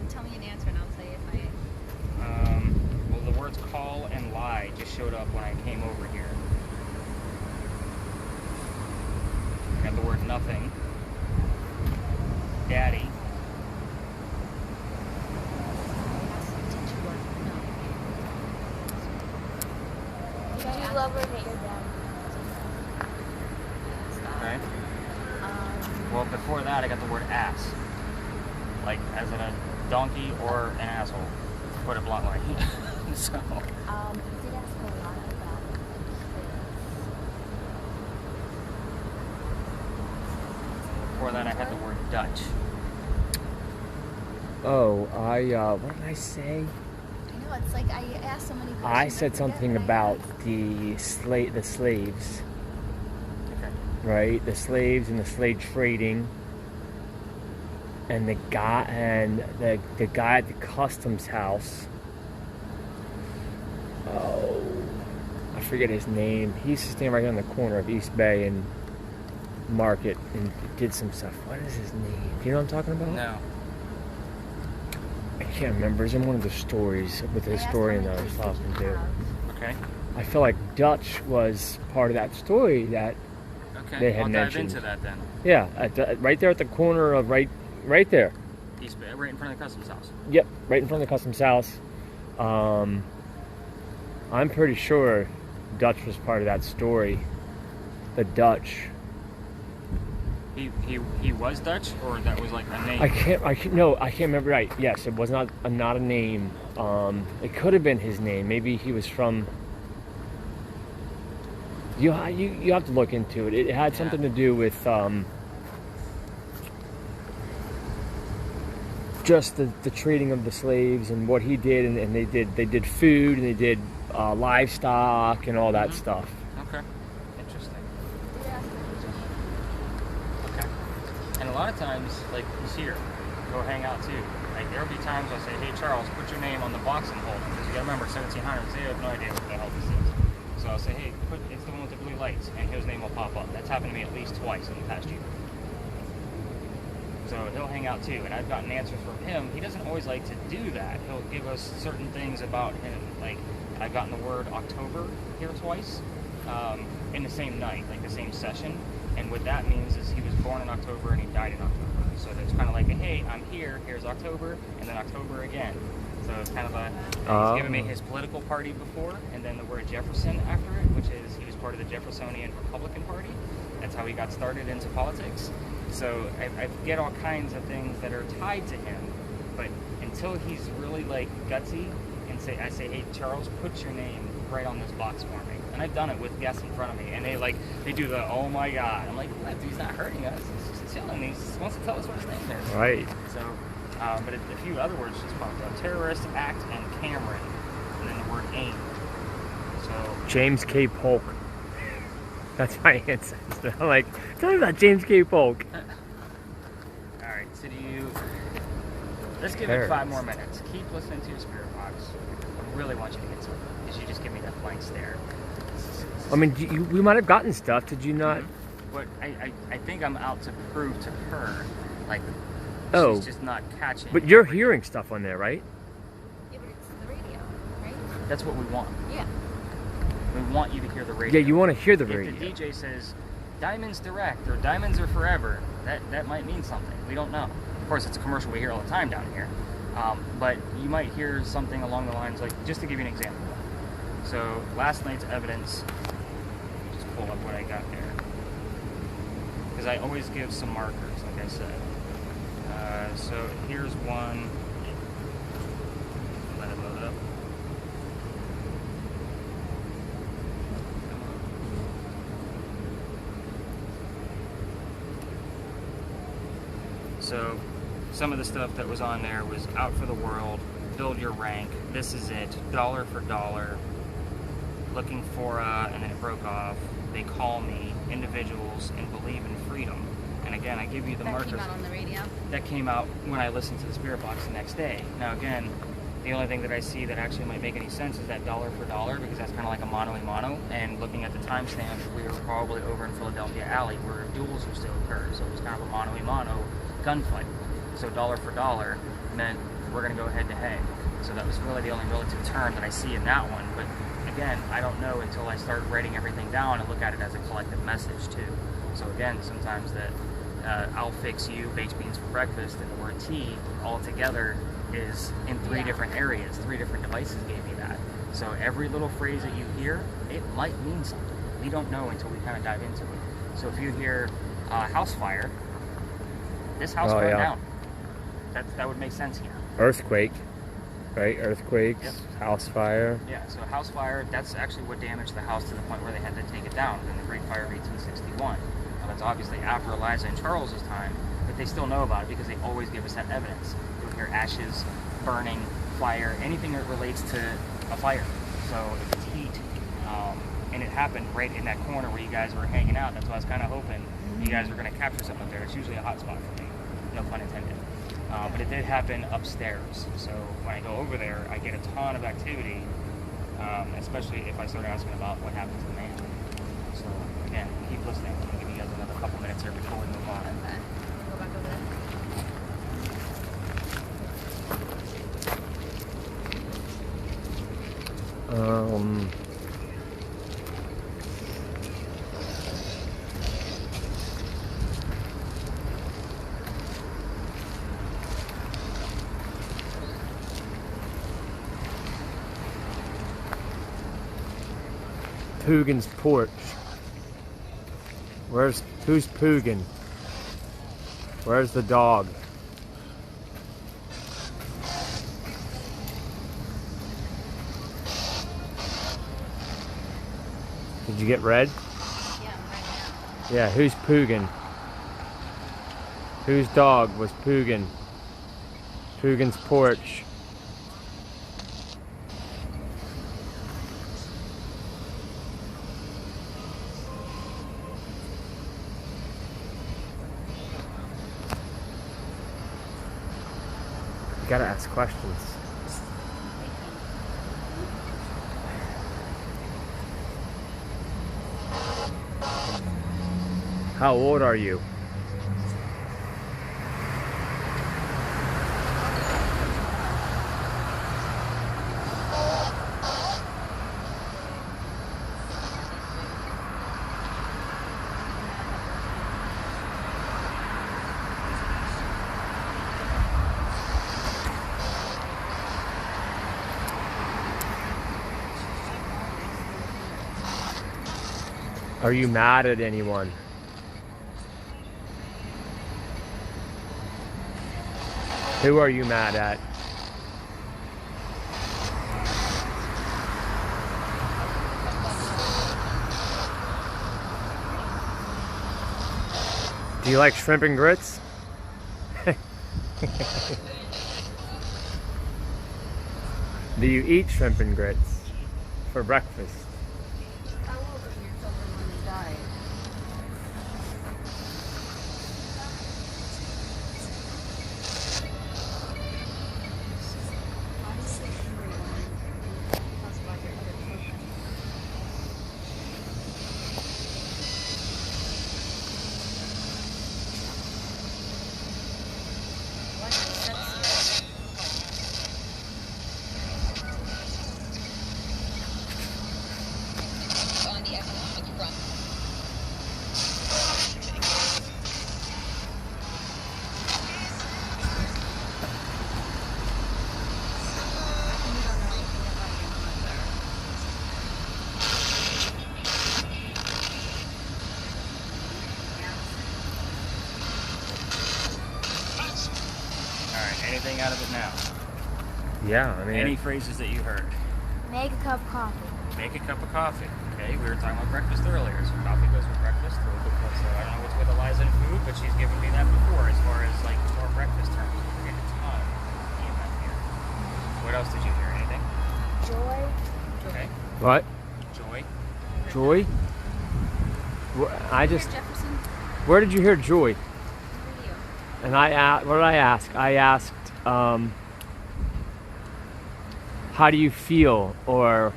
C: Tell me an answer and I'll tell you if I...
A: Well, the words call and lie just showed up when I came over here. I got the word nothing. Daddy.
C: Do you love or hate your dad?
A: Right? Well, before that, I got the word ass. Like, as in a donkey or an asshole. To put it bluntly. So.
C: You did ask a lot about
A: Before that, I had the word Dutch.
B: Oh, what did I say?
C: I know, it's like I asked so many questions.
B: I said
C: forget
B: something
C: what I
B: about
C: asked.
B: the slaves,
A: Okay.
B: right? The slaves and the slave trading, and the guy at the customs house. Oh, I forget his name. He used to stand right on the corner of East Bay and Market and did some stuff. What is his name? Do you know what I'm talking about?
A: No.
B: I can't remember. It's in one of the stories with the historian that I was talking to.
A: Okay.
B: I feel like Dutch was part of that story that
A: Okay.
B: They had
A: I'll
B: mentioned.
A: dive into that then.
B: yeah, right there at the corner of right there.
A: East Bay, right in front of the customs house.
B: Yep, right in front of the customs house. I'm pretty sure Dutch was part of that story. The Dutch.
A: He was Dutch, or that was like a name?
B: I can't remember. Right. Yes, it was not a name. It could have been his name. Maybe he was from. You have to look into it. It had something to do with just the treating of the slaves and what he did, and they did food and they did livestock and all that stuff.
A: Okay. Interesting. Okay. And a lot of times, like he's here, go hang out too. Like there'll be times I'll say, "Hey Charles, put your name on the box and hold it," because you gotta remember 1700s. They have no idea what the hell this is. So I'll say, "Hey, it's the one with the blue lights," and his name will pop up. That's happened to me at least twice in the past year. So he'll hang out too, and I've gotten answers from him. He doesn't always like to do that. He'll give us certain things about him. Like I've gotten the word October here twice in the same night, like the same session. And what that means is he was born in October and he died in October. So it's kind of like, hey, I'm here. Here's October, and then October again. So it's kind of a. He's given me his political party before, and then the word Jefferson after it, which is he was part of the Jeffersonian Republican Party. That's how he got started into politics. So I get all kinds of things that are tied to him, but until he's really like gutsy and I say, hey Charles, put your name right on this box for me, and I've done it with guests in front of me, and they do the oh my god. I'm like, what? He's not hurting us. He's just chilling. He just wants to tell us what his name is.
B: Right.
A: So, but a few other words just popped up: terrorist, act, and Cameron, and then the word aim. So
B: James K. Polk. That's my ancestor. I'm like, tell me about James K. Polk.
A: all right, so let's give
B: Terrorist.
A: it 5 more minutes. Keep listening to your spirit box. I really want you to get to it, because you just give me that blank stare.
B: I mean, we might have gotten stuff. Did you not?
A: But I think I'm out to prove to her, like,
B: Oh.
A: she's just not catching.
B: But you're
A: everything.
B: hearing stuff on there, right?
C: Yeah, but it's the radio, right?
A: That's what we want.
C: Yeah.
A: We want you to hear the radio.
B: Yeah, you want to hear the
A: If
B: radio.
A: the DJ says Diamonds Direct or Diamonds Are Forever, that might mean something. We don't know. Of course, it's a commercial we hear all the time down here. But you might hear something along the lines, like, just to give you an example. So last night's evidence, just pull up what I got there. Because I always give some markers, like I said. So here's one. Let it load up. Come on. So some of the stuff that was on there was out for the world, build your rank, this is it, dollar for dollar, looking for and then it broke off, they call me, individuals, and believe in freedom. And again, I give you the
C: That
A: markers.
C: came out on the radio.
A: That came out when I listened to the Spirit Box the next day. Now again, the only thing that I see that actually might make any sense is that dollar for dollar, because that's kind of like a mano-a-mano, and looking at the timestamp, we were probably over in Philadelphia Alley where duels used to occur, so it was kind of a mano-a-mano gunfight. So dollar for dollar meant we're going to go head to head. So that was really the only relative term that I see in that one, but again, I don't know until I start writing everything down and look at it as a collective message too. So again, sometimes that I'll fix you, baked beans for breakfast, and the word tea all together is in 3 different areas. 3 different devices gave me that. So every little phrase that you hear, it might mean something. We don't know until we kind of dive into it. So if you hear house fire, this house burned down. That would make sense here.
B: Earthquake, right? Earthquakes,
A: Yep.
B: house fire.
A: Yeah, so house fire, that's actually what damaged the house to the point where they had to take it down in the Great Fire of 1861. Now that's obviously after Eliza and Charles's time, but they still know about it because they always give us that evidence. You'll hear ashes, burning, fire, anything that relates to a fire. So if it's heat, and it happened right in that corner where you guys were hanging out, that's why I was kind of hoping you guys were going to capture something up there. It's usually a hot spot for me, no pun intended. But it did happen upstairs. So when I go over there, I get a ton of activity especially if I start asking about what happened to the man. So again, keep listening. I'll give you guys another couple minutes here before we move on.
C: Okay. Go back over there.
B: Poogan's porch. Who's Poogan? Where's the dog? Did you get red?
C: Yeah, right
B: Yeah, who's Poogan? Whose dog was Poogan? Poogan's porch. You gotta ask questions. How old are you? Are you mad at anyone? Who are you mad at? Do you like shrimp and grits? Do you eat shrimp and grits for breakfast?
D: How old are your children when they died? I'm 6'3" plus about your other children. What sets
E: on the economic front.
D: you don't know anything about your mother?
A: All right. Anything out of it now?
B: Yeah, I mean,
A: Any phrases that you heard?
C: Make a cup of coffee.
A: Make a cup of coffee. Okay, we were talking about breakfast earlier. So coffee goes with breakfast. So I don't know what's with Eliza and food, but she's given me that before as far as like more breakfast terms. We're getting a ton of EMF here. What else did you hear? Anything?
C: Joy.
A: Okay.
B: what?
A: Joy.
B: Joy? I just.
D: Jefferson,
B: Where did you hear joy?
D: video.
B: And what did I ask? I asked, how do you feel, or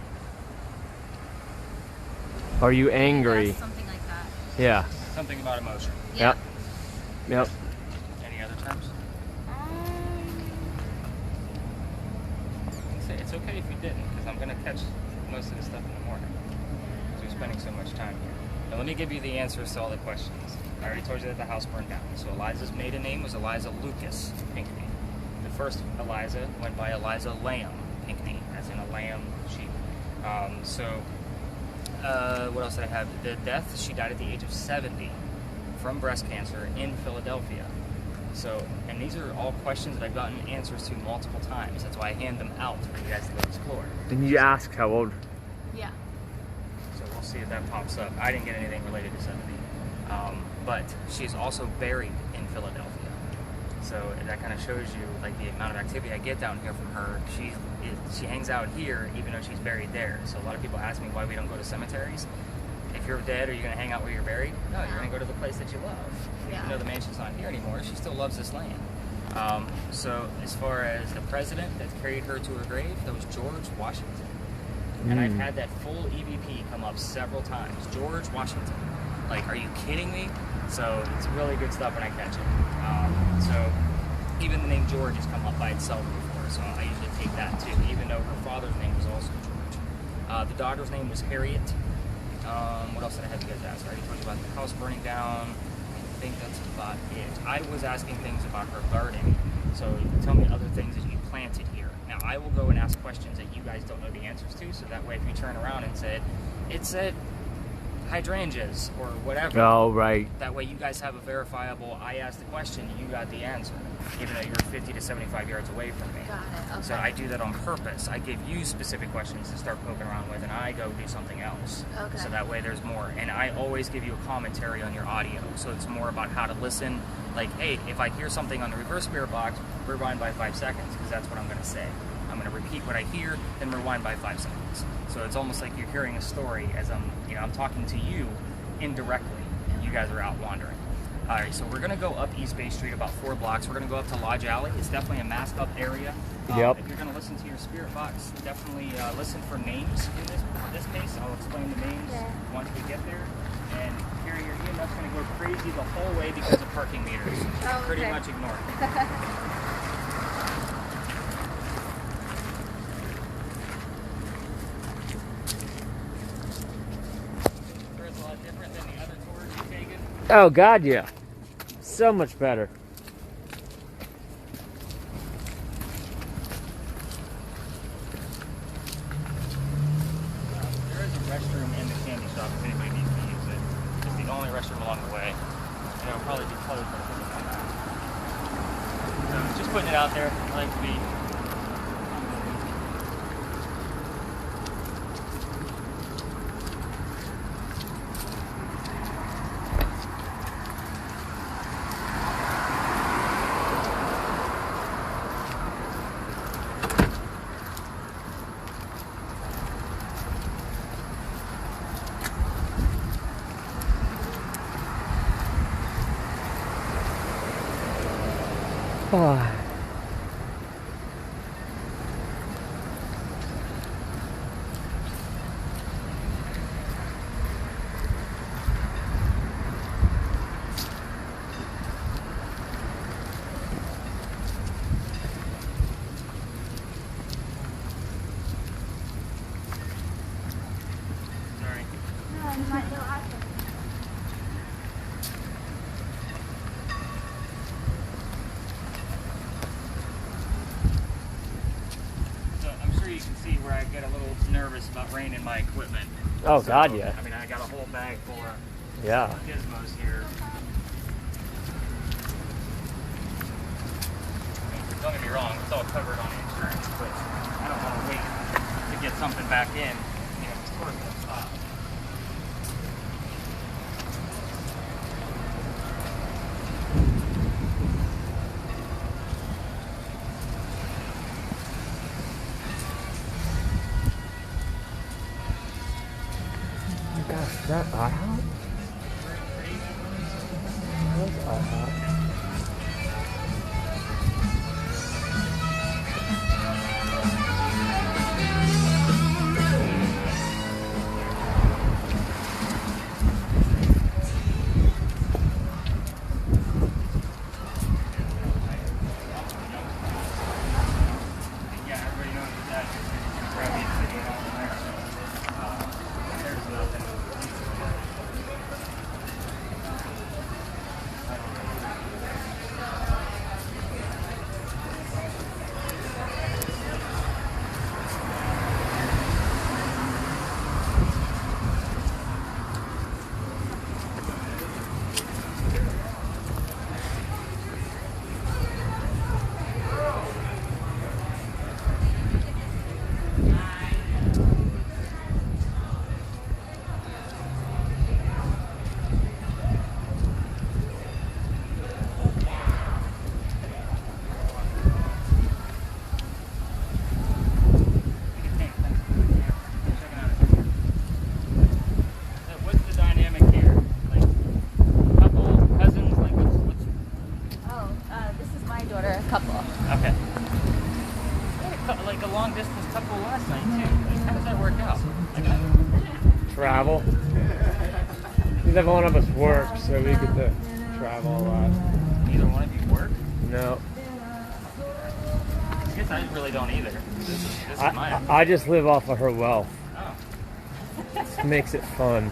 B: are you angry?
D: Yes, something like that.
B: Yeah.
A: Something about emotion.
B: Yep. Yep.
A: Any other terms? It's okay if you didn't, because I'm gonna catch most of this stuff in the morning. So we're spending so much time here. Now let me give you the answers to all the questions. I already told you that the house burned down. So Eliza's maiden name was Eliza Lucas Pinckney. The first Eliza went by Eliza Lamb Pinckney, as in a lamb sheep. What else did I have? The death, she died at the age of 70 from breast cancer in Philadelphia. So, and these are all questions that I've gotten answers to multiple times. That's why I hand them out for you guys to go explore.
B: Didn't you ask how old?
C: Yeah.
A: So we'll see if that pops up. I didn't get anything related to 70. But she's also buried in Philadelphia. So that kind of shows you like the amount of activity I get down here from her. She hangs out here even though she's buried there. So a lot of people ask me why we don't go to cemeteries. If you're dead, are you going to hang out where you're buried? No, you're going to go to the place that you love.
C: Yeah.
A: Even though the mansion's not here anymore, she still loves this land. So as far as the president that carried her to her grave, that was George Washington. And I've had that full EVP come up several times. George Washington. Like, are you kidding me? So it's really good stuff when I catch it. So even the name George has come up by itself before, so I usually take that too, even though her father's name was also George. The daughter's name was Harriet. What else did I have you guys ask? I already told you about the house burning down. I think that's about it. I was asking things about her garden, so tell me other things that you planted here. Now I will go and ask questions that you guys don't know the answers to, so that way if you turn around and it said hydrangeas or whatever.
B: Oh, right.
A: That way you guys have a verifiable, I asked the question, you got the answer, even though you're 50 to 75 yards away from me.
C: Got it. Okay.
A: So I do that on purpose. I give you specific questions to start poking around with, and I go do something else.
C: Okay.
A: So that way there's more. And I always give you a commentary on your audio. So it's more about how to listen. Like, hey, if I hear something on the reverse spirit box, rewind by 5 seconds, because that's what I'm going to say. I'm going to repeat what I hear, then rewind by 5 seconds. So it's almost like you're hearing a story as I'm talking to you indirectly. You guys are out wandering. All right, so we're going to go up East Bay Street about 4 blocks. We're going to go up to Lodge Alley. It's definitely a masked up area.
B: Yep.
A: If you're going to listen to your spirit box, definitely listen for names in this case. I'll explain the names once we get there. And here your EMF's going to go crazy the whole way because of parking meters.
C: Oh,
A: Pretty
C: okay.
A: much ignore it. It's a lot different than the other tours you've taken.
B: Oh, God, yeah. So much better.
A: There is a restroom in the candy shop if anybody needs to use it. It's the only restroom along the way. And it'll probably be closed for a on that. So just putting it out there. I like to be.
B: Oh.
A: Sorry.
C: No, you might go after.
A: So I'm sure you can see where I get a little nervous about rain in my equipment.
B: Oh,
A: So,
B: God, yeah.
A: I mean, I got a whole bag full of
B: Yeah.
A: gizmos here. I mean, don't get me wrong, it's all covered on insurance, but I don't want to wait to get something back in. It's towards the top.
B: Oh my gosh, is that IHOP? That's IHOP.
A: Yeah, everybody knows what that is. It's probably sitting out there. There's nothing. What's the dynamic here? Like, couple, cousins, like what's
C: Oh, this is my daughter, a couple.
A: okay. We had like a long distance couple last night too. It was How does that work out?
B: Travel. Neither one of us work, so we get to travel a lot.
A: Neither one of you work?
B: No.
A: I guess I really don't either. This is mine.
B: I just live off of her wealth.
A: Oh.
B: This makes it fun.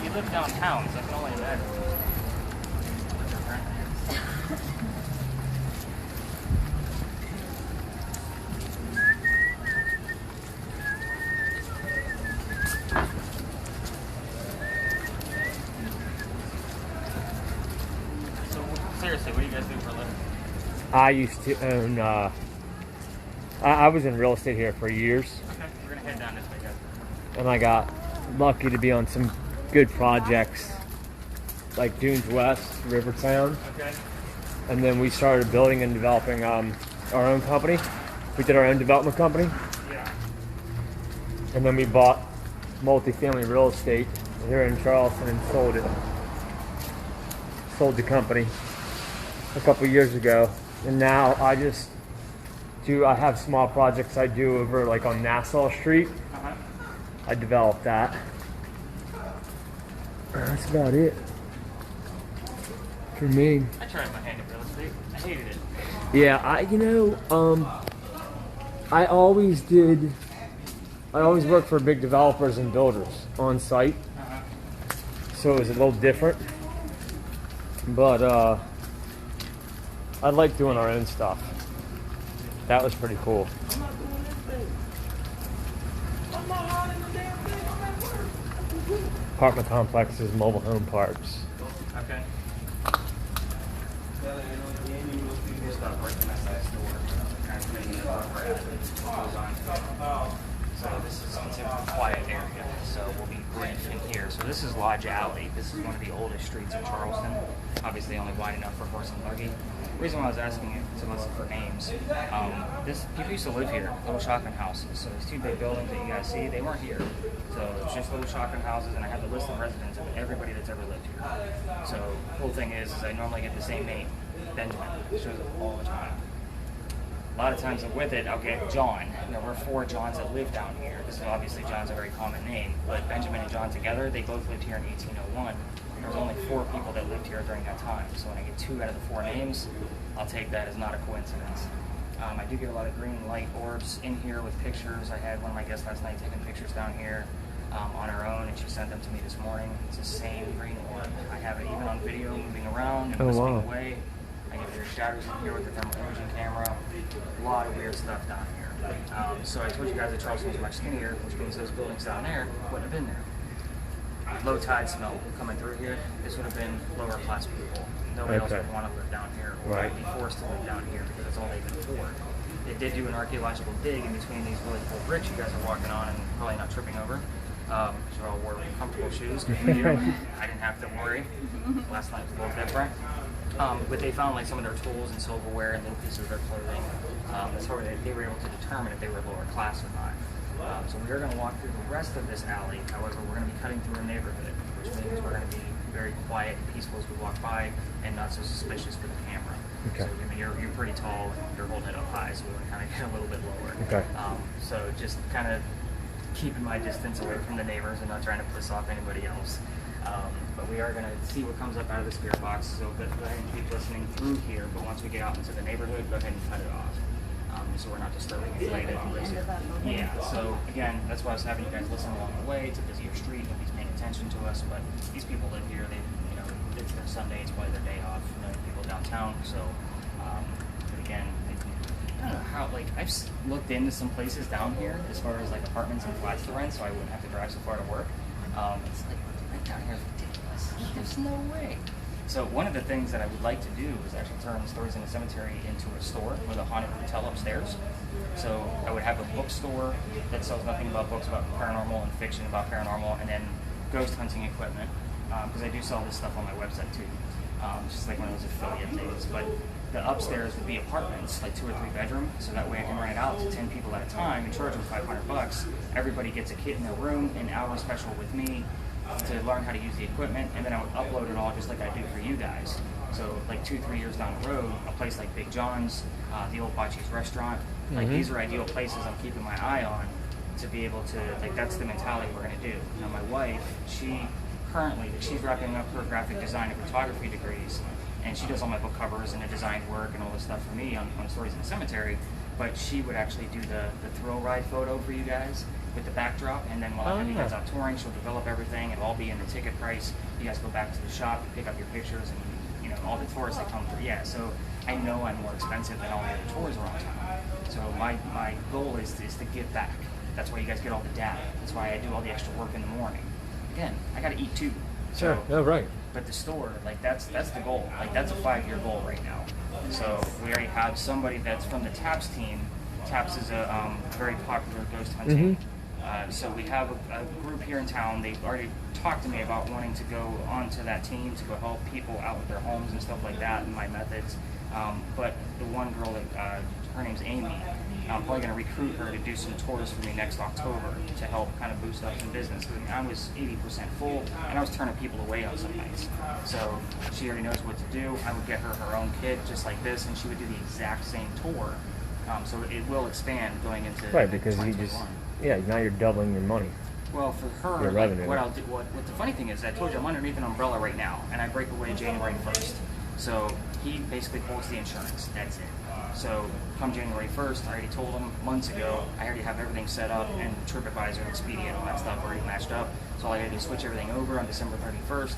A: You live downtown, so I can only imagine. So seriously, what do you guys do for a living?
B: I used to own, I was in real estate here for years,
A: Okay, we're gonna head down this way, guys.
B: and I got lucky to be on some good projects like Dunes West, Rivertown,
A: Okay.
B: and then we started building and developing our own company. We did our own development company,
A: Yeah.
B: and then we bought multifamily real estate here in Charleston and sold it. Sold the company a couple years ago, and now I have small projects I do over like on Nassau Street.
A: Uh-huh.
B: I developed that. That's about it for me.
A: I tried my hand at real estate. I hated it.
B: Yeah, I always worked for big developers and builders on site,
A: Uh-huh.
B: so it was a little different. But I like doing our own stuff. That was pretty cool. Apartment complexes, mobile home parks.
A: Okay. Stop working that last door. Kind of making it over as it goes on. So this is considered a quiet area. So we'll be brief in here. So this is Lodge Alley. This is one of the oldest streets in Charleston. Obviously only wide enough for horse and buggy. The reason why I was asking it to listen for names, people used to live here, little shotgun houses. So these two big buildings that you guys see, they weren't here. So it's just little shotgun houses, and I have the list of residents of everybody that's ever lived here. So the cool thing is I normally get the same name, Benjamin. It shows up all the time. A lot of times with it, I'll get John. We're 4 Johns that live down here. This is obviously John's a very common name, but Benjamin and John together, they both lived here in 1801. There was only 4 people that lived here during that time. So when I get 2 out of the 4 names, I'll take that as not a coincidence. I do get a lot of green light orbs in here with pictures. I had one of my guests last night taking pictures down here on her own, and she sent them to me this morning. It's the same green orb. I have it even on video moving around and whispering away. I get your shadows in here with the thermal imaging camera. A lot of weird stuff down here. So I told you guys that Charleston was much skinnier, which means those buildings down there wouldn't have been there. Low tide smell coming through here. This would have been lower class people. Nobody else would want to live down here, or be forced to live down here because that's all they could afford. They did do an archaeological dig in between these really cool bricks you guys are walking on and probably not tripping over. You all wore comfortable shoes. Good for you. I didn't have to worry. Last night was a little different. But they found like some of their tools and silverware and little pieces of their clothing. That's how they were able to determine if they were lower class or not. So we are going to walk through the rest of this alley. However, we're going to be cutting through a neighborhood, which means we're going to be very quiet and peaceful as we walk by, and not so suspicious for the camera.
B: Okay.
A: So I mean, you're pretty tall and you're holding it up high, so we want to kind of get a little bit lower.
B: Okay.
A: So just kind of keeping my distance away from the neighbors and not trying to piss off anybody else. But we are going to see what comes up out of the spirit box, so go ahead and keep listening through here, but once we get out into the neighborhood, go ahead and cut it off. So we're not disturbing anybody that lives here. Yeah, so again, that's why I was having you guys listen along the way. It's a busier street, nobody's paying attention to us, but these people live here. They, it's their Sunday, it's probably their day off. People downtown, so but again, I don't know how. Like I've looked into some places down here as far as like apartments and flats to rent, so I wouldn't have to drive so far to work. It's like rent down here is ridiculous. There's no way. So one of the things that I would like to do is actually turn Stories in a Cemetery into a store with a haunted hotel upstairs. So I would have a bookstore that sells nothing about books about paranormal and fiction about paranormal, and then ghost hunting equipment, because I do sell this stuff on my website too. Just like one of those affiliate things. But the upstairs would be apartments, like 2 or 3 bedroom, so that way I can rent it out to 10 people at a time and charge them $500. Everybody gets a kit in their room, an hour special with me, to learn how to use the equipment, and then I would upload it all just like I do for you guys. So like 2-3 years down the road, a place like Big John's, the old Bachi's restaurant. Like these are ideal places I'm keeping my eye on to be able to, like, that's the mentality we're going to do. Now my wife, she's wrapping up her graphic design and photography degrees, and she does all my book covers and the design work and all this stuff for me on Stories in the Cemetery. But she would actually do the thrill ride photo for you guys with the backdrop, and then while I have you guys out touring, she'll develop everything. It'll all be in the ticket price. You guys go back to the shop, pick up your pictures, and you know all the tours that come through. Yeah, so I know I'm more expensive than all the other tours around town. So my goal is to give back. That's why you guys get all the data. That's why I do all the extra work in the morning. Again, I got to eat too.
B: Sure.
A: So,
B: No, right.
A: But the store, like that's the goal. Like that's a 5-year goal right now. So we already have somebody that's from the TAPS team. TAPS is a very popular ghost hunting. So we have a group here in town. They've already talked to me about wanting to go onto that team to go help people out with their homes and stuff like that and my methods. But the one girl that her name's Amy. I'm probably going to recruit her to do some tours for me next October to help kind of boost up some business. I was 80% full, and I was turning people away on some nights. So she already knows what to do. I would get her own kit just like this, and she would do the exact same tour. So it will expand going into
B: Right, because you just,
A: 2021.
B: now you're doubling your money.
A: Well, for her,
B: Your
A: like,
B: revenue.
A: what the funny thing is, I told you I'm underneath an umbrella right now, and I break away January 1st. So he basically holds the insurance. That's it. So come January 1st, I already told him months ago, I already have everything set up, and TripAdvisor and Expedia and all that stuff already matched up. So all I gotta do is switch everything over on December 31st,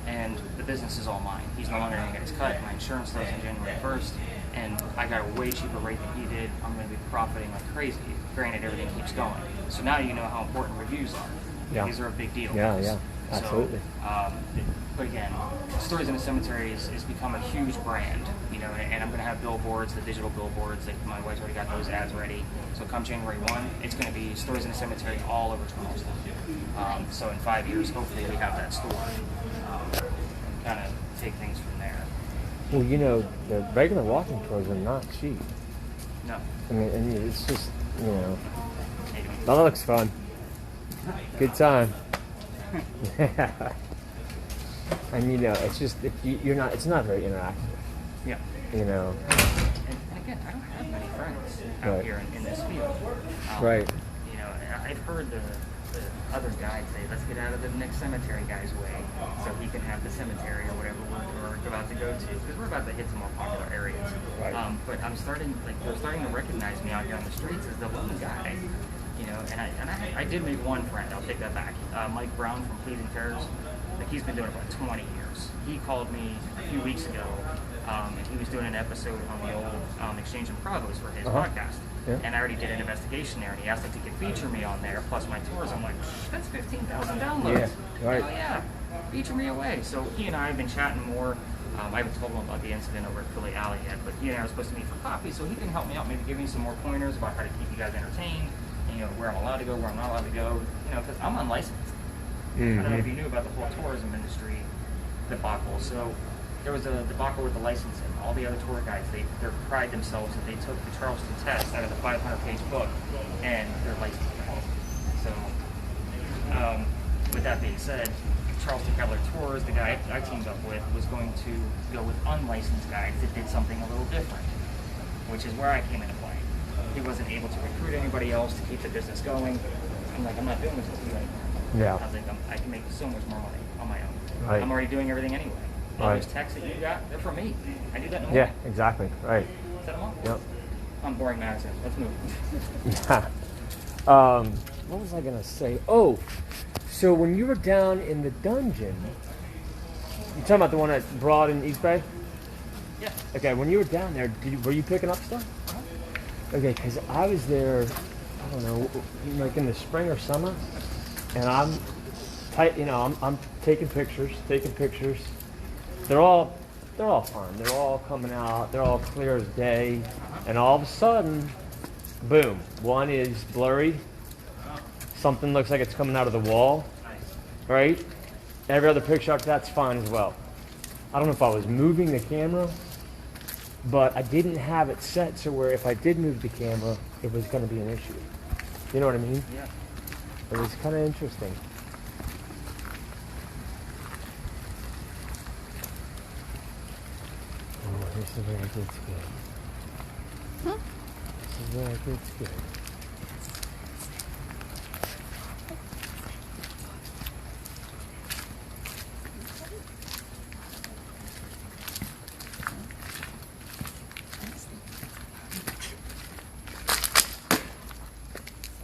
A: and the business is all mine. He's no longer gonna get his cut. My insurance starts on January 1st, and I got a way cheaper rate than he did. I'm gonna be profiting like crazy. Granted, everything keeps going. So now you know how important reviews are.
B: Yeah.
A: These are a big deal.
B: Yeah, yeah, absolutely.
A: So, but again, Stories in the Cemetery is become a huge brand, you know, and I'm going to have billboards, the digital billboards. Like my wife's already got those ads ready. So come January 1, it's going to be Stories in the Cemetery all over Charleston. So in 5 years, hopefully we have that store and kind of take things from there.
B: Well, the regular walking tours are not cheap.
A: No,
B: I mean, and it's just,
A: maybe.
B: that looks fun. Good time. And it's just it's not very interactive.
A: Yeah.
B: You know.
A: And again, I don't have many friends out
B: Right.
A: here in this field.
B: Right.
A: You know, I've heard the other guys say, let's get out of the next cemetery guy's way so he can have the cemetery or whatever we're about to go to, because we're about to hit some more popular areas.
B: Right.
A: But they're starting to recognize me out here on the streets as the one guy. You know, and I did make one friend. I'll take that back. Mike Brown from Pleasing Terrors. Like he's been doing it for like 20 years. He called me a few weeks ago, and he was doing an episode on the old Exchange in Provost for his podcast.
B: Yeah.
A: And I already did an investigation there, and he asked if he could feature me on there, plus my tours. I'm like, that's 15,000 downloads.
B: Yeah, right.
A: Hell yeah, feature me away. So he and I have been chatting more. I haven't told him about the incident over at Philly Alley yet, but he and I were supposed to meet for coffee, so he can help me out, maybe give me some more pointers about how to keep you guys entertained, and, where I'm allowed to go, where I'm not allowed to go, because I'm unlicensed. I don't know if you knew about the whole tourism industry debacle. So there was a debacle with the licensing. All the other tour guides, they pride themselves that they took the Charleston test out of the 500-page book, and they're licensed. So with that being said, Charleston Cavalier Tours, the guy I teamed up with, was going to go with unlicensed guides that did something a little different, which is where I came into play. He wasn't able to recruit anybody else to keep the business going. I'm like, I'm not doing this with you anymore.
B: Yeah.
A: I was like, I can make so much more money on my own.
B: Right.
A: I'm already doing everything anyway. All
B: Right.
A: those texts that you got, they're for me. I do that in the
B: Yeah,
A: morning.
B: exactly. Right.
A: Set them up.
B: Yep.
A: I'm boring Madison. Let's move.
B: Yeah. What was I gonna say? Oh, so when you were down in the dungeon, you talking about the one at Broad and East Bay?
A: Yeah.
B: Okay, when you were down there, were you picking up stuff? Okay, because I was there, I don't know, like in the spring or summer, and I'm taking pictures. They're all fun. They're all coming out. They're all clear as day, and all of a sudden, boom! One is blurry. Something looks like it's coming out of the wall, right? Every other picture after that's fine as well. I don't know if I was moving the camera, but I didn't have it set so where if I did move the camera, it was going to be an issue. You know what I mean?
A: Yeah.
B: It was kind of interesting. Oh, here's the very good spot. Yeah, it's good.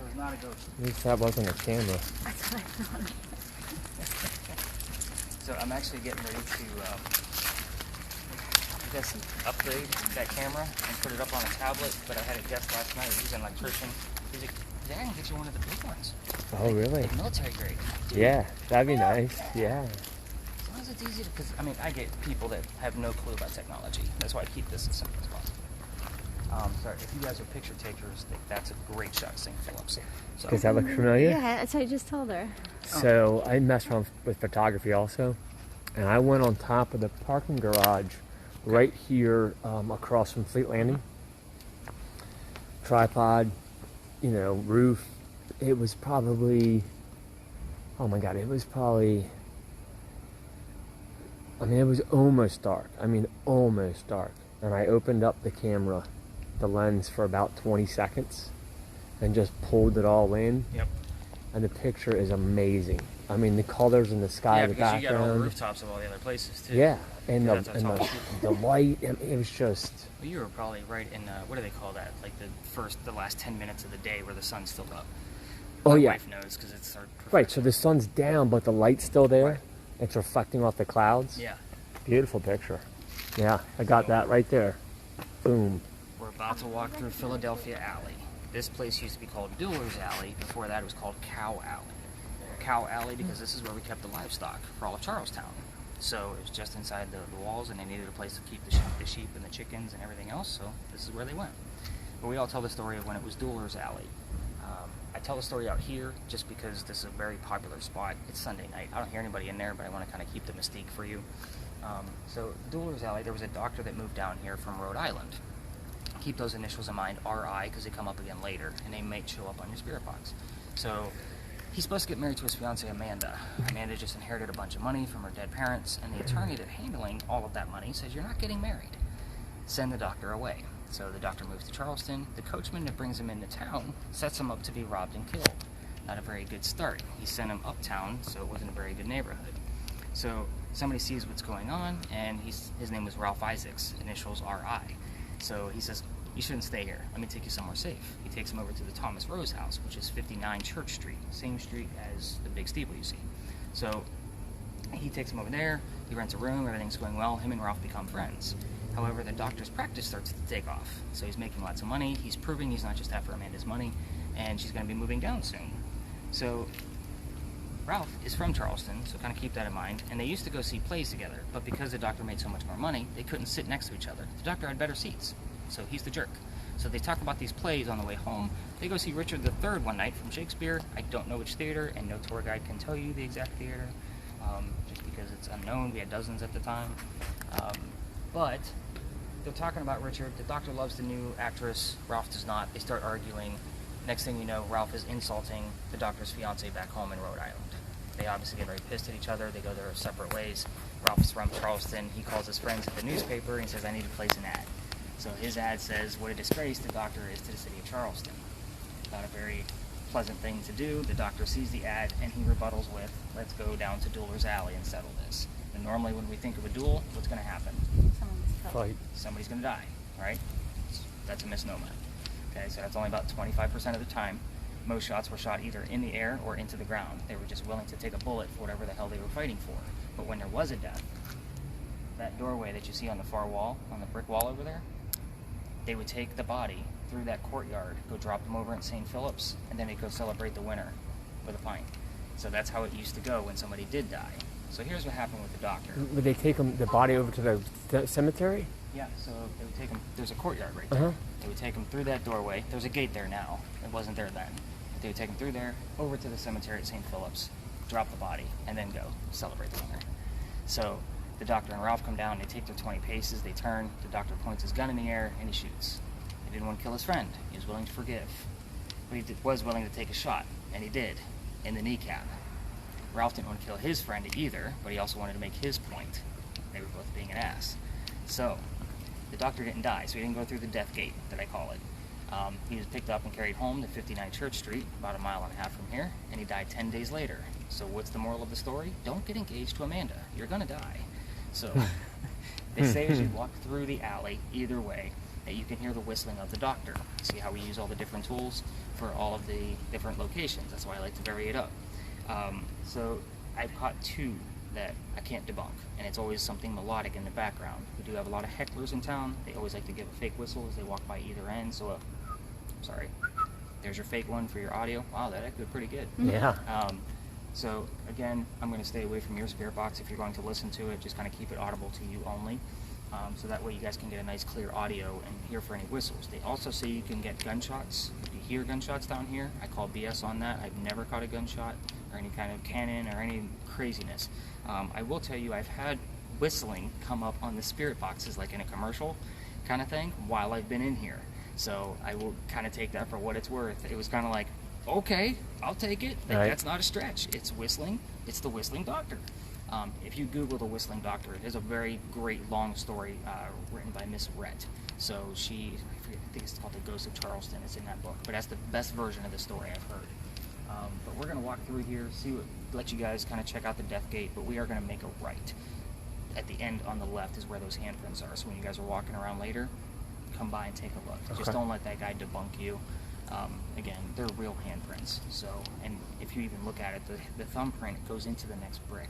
A: There's not a ghost.
B: At least that wasn't a camera.
C: That's what I thought.
A: So I'm actually getting ready to, I guess, upgrade that camera and put it up on a tablet. But I had a guest last night. He's an electrician. He's like, "Dad, I can get you one of the big ones,
B: Oh, really?
A: like military grade." Dude,
B: Yeah, that'd be nice. Yeah.
A: as long as it's easy to, because I mean, I get people that have no clue about technology. That's why I keep this as simple as possible. Sorry, if you guys are picture takers, that's a great shot, St. Phillips. So,
B: Does that look familiar?
C: Yeah, that's what I just told her.
B: So I messed around with photography also, and I went on top of the parking garage right here across from Fleet Landing. Tripod, roof. It was probably, oh my God, it was probably, it was almost dark. Almost dark. And I opened up the camera, the lens, for about 20 seconds and just pulled it all in.
A: Yep.
B: And the picture is amazing. The colors in the sky,
A: Yeah,
B: the
A: because you got all the
B: background.
A: rooftops of all the other places too.
B: Yeah, and
A: Yeah,
B: the,
A: that's
B: and
A: all.
B: the light. It was just.
A: Well, you were probably right in what do they call that? Like the last 10 minutes of the day where the sun's still up.
B: Oh,
A: My
B: yeah.
A: wife knows because it's our
B: Right, so the sun's down, but the light's still there.
A: Right.
B: It's reflecting off the clouds.
A: Yeah,
B: Beautiful picture. Yeah, I got that right there. Boom.
A: we're about to walk through Philadelphia Alley. This place used to be called Diller's Alley. Before that, it was called Cow Alley. Cow Alley because this is where we kept the livestock for all of Charlestown. So it was just inside the walls, and they needed a place to keep the sheep and the chickens and everything else. So this is where they went. But we all tell the story of when it was Diller's Alley. I tell the story out here just because this is a very popular spot. It's Sunday night. I don't hear anybody in there, but I want to kind of keep the mystique for you. So Diller's Alley, there was a doctor that moved down here from Rhode Island. Keep those initials in mind, RI, because they come up again later, and they might show up on your spirit box. So he's supposed to get married to his fiancée, Amanda. Amanda just inherited a bunch of money from her dead parents, and the attorney that's handling all of that money says, "You're not getting married. Send the doctor away." So the doctor moves to Charleston. The coachman that brings him into town sets him up to be robbed and killed. Not a very good start. He sent him uptown, so it wasn't a very good neighborhood. So somebody sees what's going on, and his name was Ralph Isaacs, initials RI. So he says, "You shouldn't stay here. Let me take you somewhere safe." He takes him over to the Thomas Rose house, which is 59 Church Street, same street as the big steeple you see. So he takes him over there, he rents a room, everything's going well, him and Ralph become friends. However, the doctor's practice starts to take off. So he's making lots of money, he's proving he's not just after Amanda's money, and she's going to be moving down soon. So Ralph is from Charleston, so kind of keep that in mind, and they used to go see plays together, but because the doctor made so much more money, they couldn't sit next to each other. The doctor had better seats, so he's the jerk. So they talk about these plays on the way home. They go see Richard III one night from Shakespeare. I don't know which theater, and no tour guide can tell you the exact theater, just because it's unknown. We had dozens at the time. But they're talking about Richard. The doctor loves the new actress. Ralph does not. They start arguing. Next thing you know, Ralph is insulting the doctor's fiancée back home in Rhode Island. They obviously get very pissed at each other. They go their separate ways. Ralph's from Charleston. He calls his friends at the newspaper and he says, "I need to place an ad." So his ad says, "What a disgrace the doctor is to the city of Charleston." Not a very pleasant thing to do. The doctor sees the ad and he rebuttals with, "Let's go down to Diller's Alley and settle this." And normally when we think of a duel, what's going to happen?
C: Someone's killed.
B: Fight.
A: Somebody's going to die, right? That's a misnomer. Okay, so that's only about 25% of the time. Most shots were shot either in the air or into the ground. They were just willing to take a bullet for whatever the hell they were fighting for. But when there was a death, that doorway that you see on the far wall, on the brick wall over there, they would take the body through that courtyard, go drop them over in St. Philip's, and then they'd go celebrate the winner with a pint. So that's how it used to go when somebody did die. So here's what happened with the doctor.
B: Would they take the body over to the cemetery?
A: Yeah, so they would take him, there's a courtyard right there.
B: Uh-huh.
A: They would take him through that doorway. There's a gate there now. It wasn't there then. They would take him through there, over to the cemetery at St. Philip's, drop the body, and then go celebrate the winner. So the doctor and Ralph come down, they take their 20 paces, they turn, the doctor points his gun in the air, and he shoots. He didn't want to kill his friend. He was willing to forgive. But he was willing to take a shot, and he did, in the kneecap. Ralph didn't want to kill his friend either, but he also wanted to make his point. They were both being an ass. So The doctor didn't die, so he didn't go through the death gate that I call it. He was picked up and carried home to 59 Church Street, about a mile and a half from here, and he died 10 days later. So what's the moral of the story? Don't get engaged to Amanda. You're gonna die. So they say as you walk through the alley, either way, that you can hear the whistling of the doctor. See how we use all the different tools for all of the different locations. That's why I like to vary it up. So I've caught 2 that I can't debunk, and it's always something melodic in the background. We do have a lot of hecklers in town. They always like to give a fake whistle as they walk by either end. So, sorry, there's your fake one for your audio. Wow, that echoed pretty good.
B: Yeah.
A: So again, I'm going to stay away from your spirit box. If you're going to listen to it, just kind of keep it audible to you only. So that way you guys can get a nice clear audio and hear for any whistles. They also say you can get gunshots. If you hear gunshots down here, I call BS on that. I've never caught a gunshot or any kind of cannon or any craziness. I will tell you, I've had whistling come up on the spirit boxes, like in a commercial kind of thing, while I've been in here. So I will kind of take that for what it's worth. It was kind of like, okay, I'll take it. Like,
B: right.
A: That's not a stretch. It's whistling. It's the Whistling Doctor. If you Google the Whistling Doctor, there's a very great long story written by Miss Rhett. So I think it's called The Ghost of Charleston. It's in that book. But that's the best version of the story I've heard. But we're going to walk through here, let you guys kind of check out the death gate, but we are going to make a right. At the end on the left is where those handprints are. So when you guys are walking around later, come by and take a look.
B: Okay.
A: Just don't let that guy debunk you. Again, they're real handprints. So, and if you even look at it, the thumbprint goes into the next brick.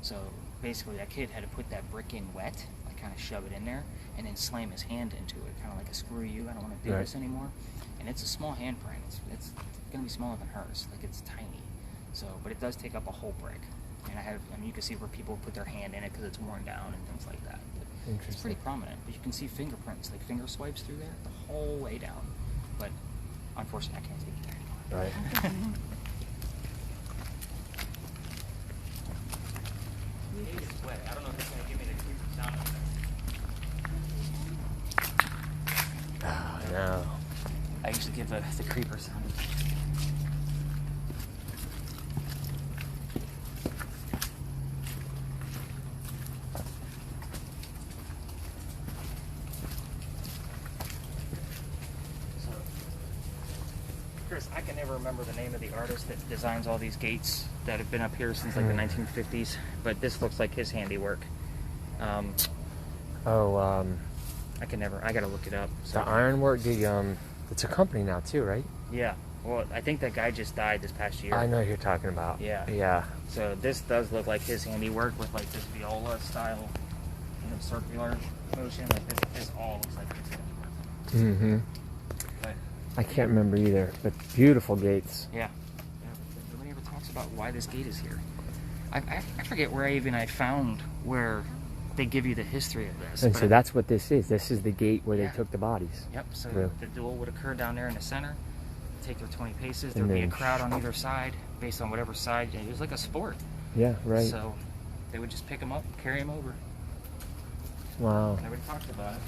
A: So basically, that kid had to put that brick in wet, like kind of shove it in there, and then slam his hand into it, kind of like a screw you. I don't want to do
B: right.
A: this anymore. And it's a small handprint. It's going to be smaller than hers. Like, it's tiny. So, but it does take up a whole brick. And you can see where people put their hand in it because it's worn down and things like that. But it's pretty prominent. But you can see fingerprints, like finger swipes through there the whole way down. But unfortunately, I can't take you there anymore.
B: Right.
A: It's wet. I don't know if it's going to give me the creepy sound of that.
B: Oh, no.
A: I usually give the creeper sound. So, Chris, I can never remember the name of the artist that designs all these gates that have been up here since like the 1950s, but this looks like his handiwork. I gotta look it up.
B: The Ironwork, it's a company now too, right?
A: Yeah. Well, I think that guy just died this past year.
B: I know who you're talking about.
A: Yeah.
B: Yeah.
A: So this does look like his handiwork with like this viola style, circular motion. Like this all looks like his handiwork.
B: Mm-hmm.
A: But
B: I can't remember either, but beautiful gates.
A: yeah. Nobody ever talks about why this gate is here. I forget where I found where they give you the history of this.
B: And
A: but
B: so that's what this is. This is the gate where
A: Yeah.
B: they took the bodies.
A: Yep. So
B: Yeah.
A: the duel would occur down there in the center. Take their 20 paces. There
B: And
A: would be a
B: then
A: crowd on either side, based on whatever side. It was like a sport.
B: Yeah, right.
A: So they would just pick them up, carry them over.
B: Wow.
A: Nobody talked about it.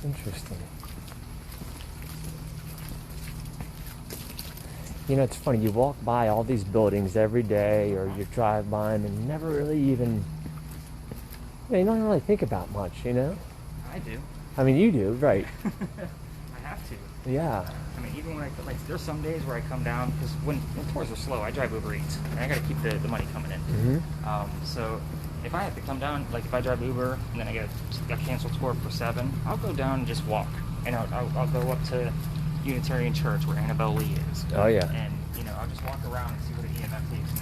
B: Interesting. You know, it's funny. You walk by all these buildings every day, or you drive by them, and never really even. You don't really think about much, you know.
A: I do.
B: I mean, you do, right?
A: I have to.
B: Yeah.
A: I mean, even when there's some days where I come down, because when tours are slow, I drive Uber Eats, and I got to keep the money coming in.
B: Mm-hmm.
A: So if I have to come down, like if I drive Uber and then I get a canceled tour for 7, I'll go down and just walk, and I'll go up to Unitarian Church where Annabelle Lee is.
B: Oh yeah.
A: And I'll just walk around and see what an EMF is.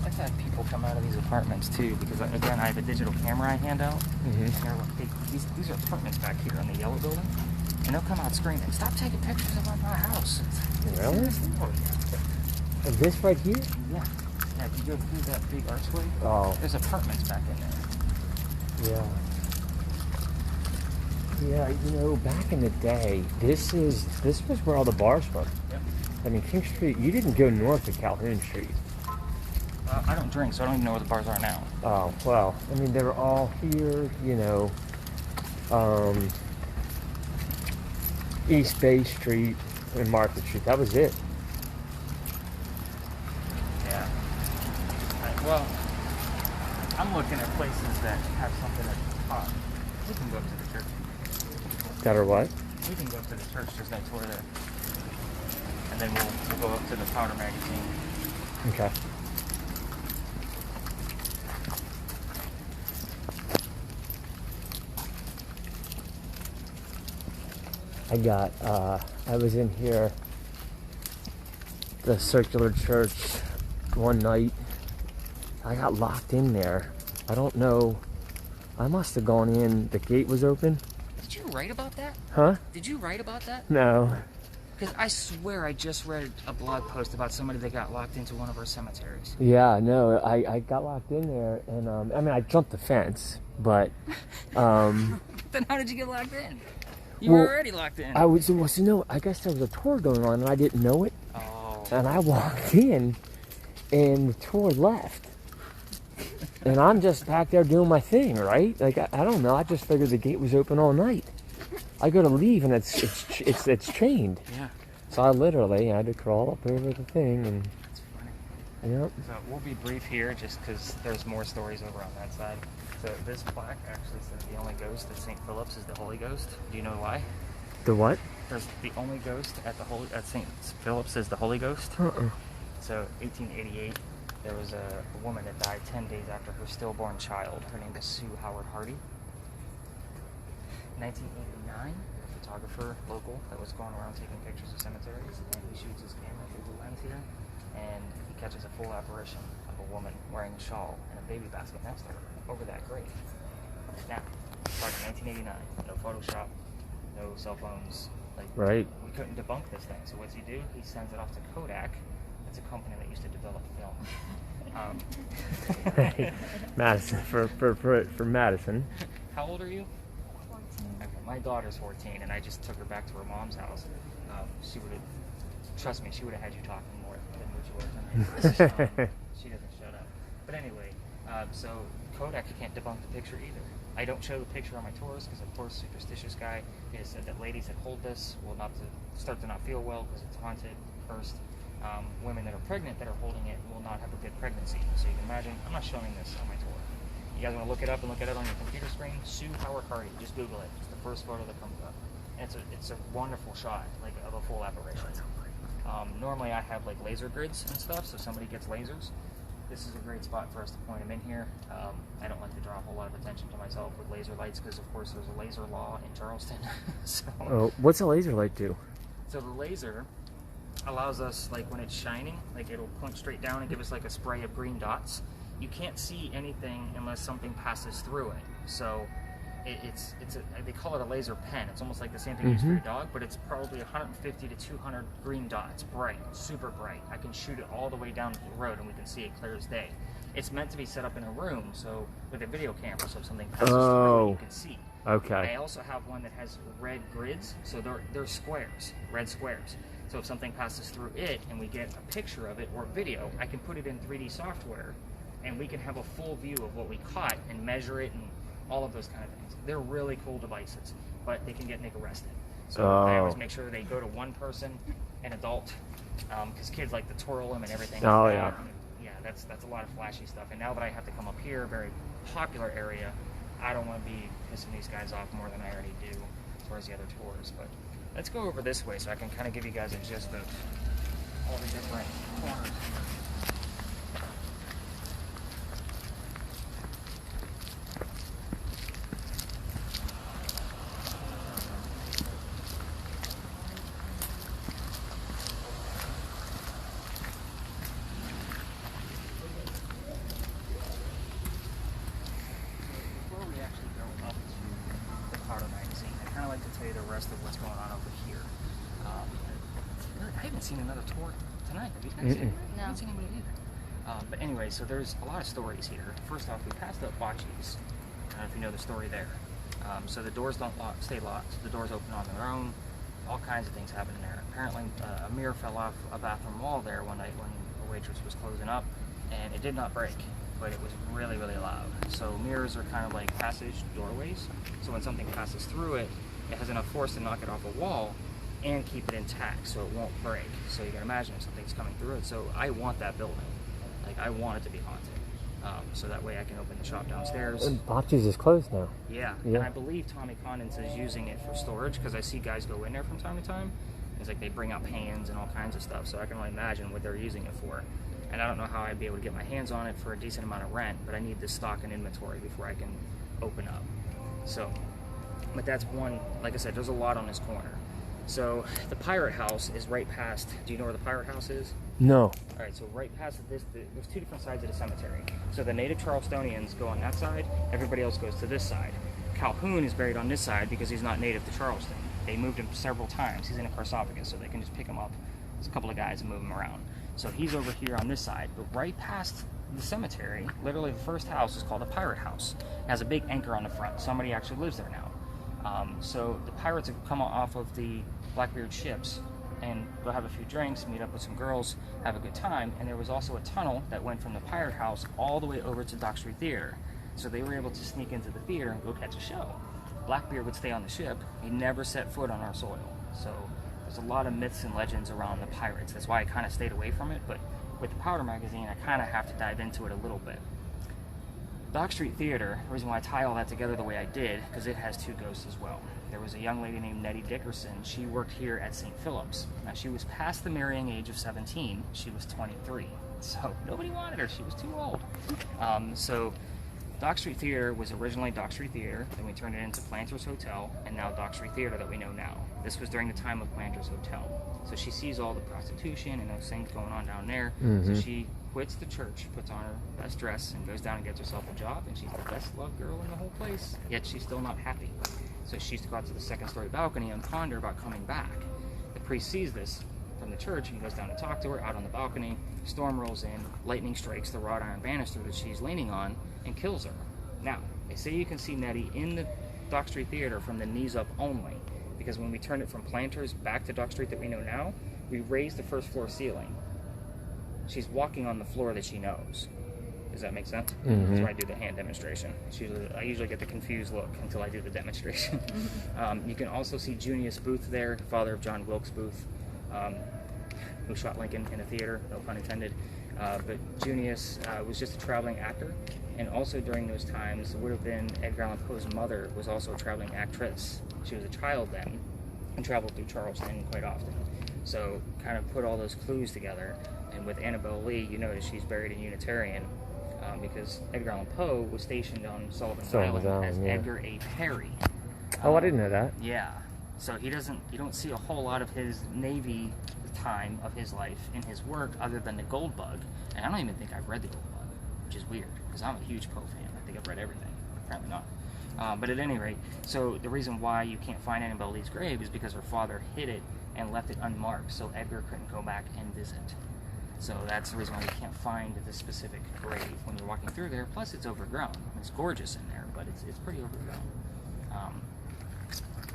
A: I've had people come out of these apartments too, because again, I have a digital camera I hand out,
B: Mm-hmm.
A: and they're like, these are apartments back here in the yellow building, and they'll come out screaming, "Stop taking pictures of my house!"
B: Really?
A: Oh,
B: And this right here?
A: yeah. Yeah, if you go through that big archway,
B: Oh.
A: there's apartments back in there.
B: Yeah. Yeah, back in the day, this was where all the bars were.
A: Yep.
B: I mean, King Street, you didn't go north of Calhoun Street.
A: I don't drink, so I don't even know where the bars are now.
B: Oh, well, I mean, they were all here, East Bay Street and Market Street. That was it.
A: Well, I'm looking at places that have something at the top. We can go up to the church.
B: That or what?
A: We can go up to the church. There's that tour there. And then we'll go up to the Powder magazine.
B: Okay. I was in here, the Circular Church, one night. I got locked in there. I don't know. I must have gone in. The gate was open.
A: Did you write about that?
B: Huh?
A: Did you write about that?
B: No.
A: Because I swear I just read a blog post about somebody that got locked into one of our cemeteries.
B: Yeah, no. I got locked in there, and I mean, I jumped the fence, but
A: Then how did you get locked in? You
B: Well,
A: were already locked in.
B: I was. Well, so no. I guess there was a tour going on, and I didn't know it.
A: Oh.
B: And I walked in, and the tour left. And I'm just back there doing my thing, right? Like I don't know. I just figured the gate was open all night. I go to leave, and it's chained.
A: Yeah.
B: So I literally had to crawl up over the thing, and
A: That's funny.
B: yep.
A: So we'll be brief here just because there's more stories over on that side. So this plaque actually says the only ghost at St. Philip's is the Holy Ghost. Do you know why?
B: The what?
A: There's the only ghost at St. Philip's is the Holy Ghost. So 1888, there was a woman that died 10 days after her stillborn child. Her name was Sue Howard Hardy. 1989, a photographer, local, that was going around taking pictures of cemeteries, and he shoots his camera through the lens here, and he catches a full apparition of a woman wearing a shawl and a baby basket next to her over that grave. Now, starting 1989, no Photoshop, no cell phones, like
B: Right.
A: we couldn't debunk this thing. So what's he do? He sends it off to Kodak. It's a company that used to develop film.
B: Madison for Madison.
A: How old are you?
D: 14.
A: Okay, my daughter's 14, and I just took her back to her mom's house. She would have, trust me, she would have had you talking more than what you would have done. She doesn't shut up. But anyway, so Kodak can't debunk the picture either. I don't show the picture on my tours because, of course, superstitious guy has said that ladies that hold this will start to not feel well because it's haunted, cursed. Women that are pregnant that are holding it will not have a good pregnancy. So you can imagine, I'm not showing this on my tour. You guys want to look it up and look at it on your computer screen? Sue Howard Hardy. Just Google it. It's the first photo that comes up. And it's a wonderful shot, like of a full apparition. Normally I have like laser grids and stuff, so somebody gets lasers. This is a great spot for us to point them in here. I don't like to draw a whole lot of attention to myself with laser lights because, of course, there's a laser law in Charleston.
B: Oh, what's a laser light do?
A: So the laser allows us, like when it's shining, like it'll point straight down and give us like a spray of green dots. You can't see anything unless something passes through it. So they call it a laser pen. It's almost like the same thing you use for your dog, but it's probably 150 to 200 green dots, bright, super bright. I can shoot it all the way down the road and we can see it clear as day. It's meant to be set up in a room, so with a video camera, so if something passes through it, you can see.
B: Okay.
A: I also have one that has red grids, so they're squares, red squares. So if something passes through it and we get a picture of it or video, I can put it in 3D software and we can have a full view of what we caught and measure it and all of those kind of things. They're really cool devices, but they can get Nick arrested. So I always make sure they go to one person, an adult, because kids like to twirl them and everything.
B: Oh,
A: like
B: yeah.
A: that. Yeah, that's a lot of flashy stuff. And now that I have to come up here, a very popular area, I don't want to be pissing these guys off more than I already do as far as the other tours. But let's go over this way so I can kind of give you guys a gist of all the different corners. Before we actually go up to the Powder magazine, I kind of like to tell you the rest of what's going on over here. I haven't seen another tour tonight. Have you guys seen it? I haven't seen anybody either. But anyway, so there's a lot of stories here. First off, we passed up Bocce's. I don't know if you know the story there. So the doors don't stay locked. The doors open on their own. All kinds of things happen in there. Apparently, a mirror fell off a bathroom wall there one night when a waitress was closing up, and it did not break, but it was really, really loud. So mirrors are kind of like passage doorways. So when something passes through it, it has enough force to knock it off a wall and keep it intact so it won't break. So you can imagine if something's coming through it. So I want that building. Like, I want it to be haunted. So that way I can open the shop downstairs.
B: And Botches is closed now.
A: Yeah,
B: Yeah.
A: and I believe Tommy Condens is using it for storage because I see guys go in there from time to time. It's like they bring out pans and all kinds of stuff, so I can only imagine what they're using it for. And I don't know how I'd be able to get my hands on it for a decent amount of rent, but I need the stock and inventory before I can open up. So, but that's one, like I said, there's a lot on this corner. So the Pirate House is right past, do you know where the Pirate House is?
B: No.
A: All right, so right past this, there's two different sides of the cemetery. So the native Charlestonians go on that side, everybody else goes to this side. Calhoun is buried on this side because he's not native to Charleston. They moved him several times. He's in a sarcophagus, so they can just pick him up. There's a couple of guys and move him around. So he's over here on this side, but right past the cemetery, literally the first house is called the Pirate House. It has a big anchor on the front. Somebody actually lives there now. So the pirates have come off of the Blackbeard ships and go have a few drinks, meet up with some girls, have a good time. And there was also a tunnel that went from the Pirate House all the way over to Dock Street Theater. So they were able to sneak into the theater and go catch a show. Blackbeard would stay on the ship. He never set foot on our soil. So there's a lot of myths and legends around the pirates. That's why I kind of stayed away from it. But with the Powder magazine, I kind of have to dive into it a little bit. Dock Street Theater, the reason why I tie all that together the way I did, because it has two ghosts as well. There was a young lady named Nettie Dickerson. She worked here at St. Philip's. Now, she was past the marrying age of 17. She was 23. So nobody wanted her. She was too old. So Dock Street Theater was originally Dock Street Theater. Then we turned it into Planters Hotel, and now Dock Street Theater that we know now. This was during the time of Planters Hotel. So she sees all the prostitution and those things going on down there. So she quits the church, puts on her best dress, and goes down and gets herself a job, and she's the best loved girl in the whole place, yet she's still not happy. So she used to go out to the second story balcony and ponder about coming back. The priest sees this from the church, and he goes down to talk to her out on the balcony. Storm rolls in, lightning strikes the wrought iron banister that she's leaning on, and kills her. Now, they say you can see Nettie in the Dock Street Theater from the knees up only, because when we turned it from Planters back to Dock Street that we know now, we raised the first floor ceiling. She's walking on the floor that she knows. Does that make sense? That's why I do the hand demonstration. I usually get the confused look until I do the demonstration. You can also see Junius Booth there, father of John Wilkes Booth, who shot Lincoln in a theater, no pun intended. But Junius was just a traveling actor, and also during those times would have been Edgar Allan Poe's mother was also a traveling actress. She was a child then and traveled through Charleston quite often. So kind of put all those clues together. And with Annabelle Lee, you notice she's buried in Unitarian because Edgar Allan Poe was stationed on Sullivan's Island as Edgar A. Perry.
B: Oh, I didn't know that.
A: Yeah. So you don't see a whole lot of his Navy time of his life in his work other than the Gold Bug. And I don't even think I've read the Gold Bug, which is weird because I'm a huge Poe fan. I think I've read everything. Apparently not. But at any rate, so the reason why you can't find Annabelle Lee's grave is because her father hid it and left it unmarked so Edgar couldn't go back and visit. So that's the reason why you can't find the specific grave when you're walking through there. Plus, it's overgrown. It's gorgeous in there, but it's pretty overgrown.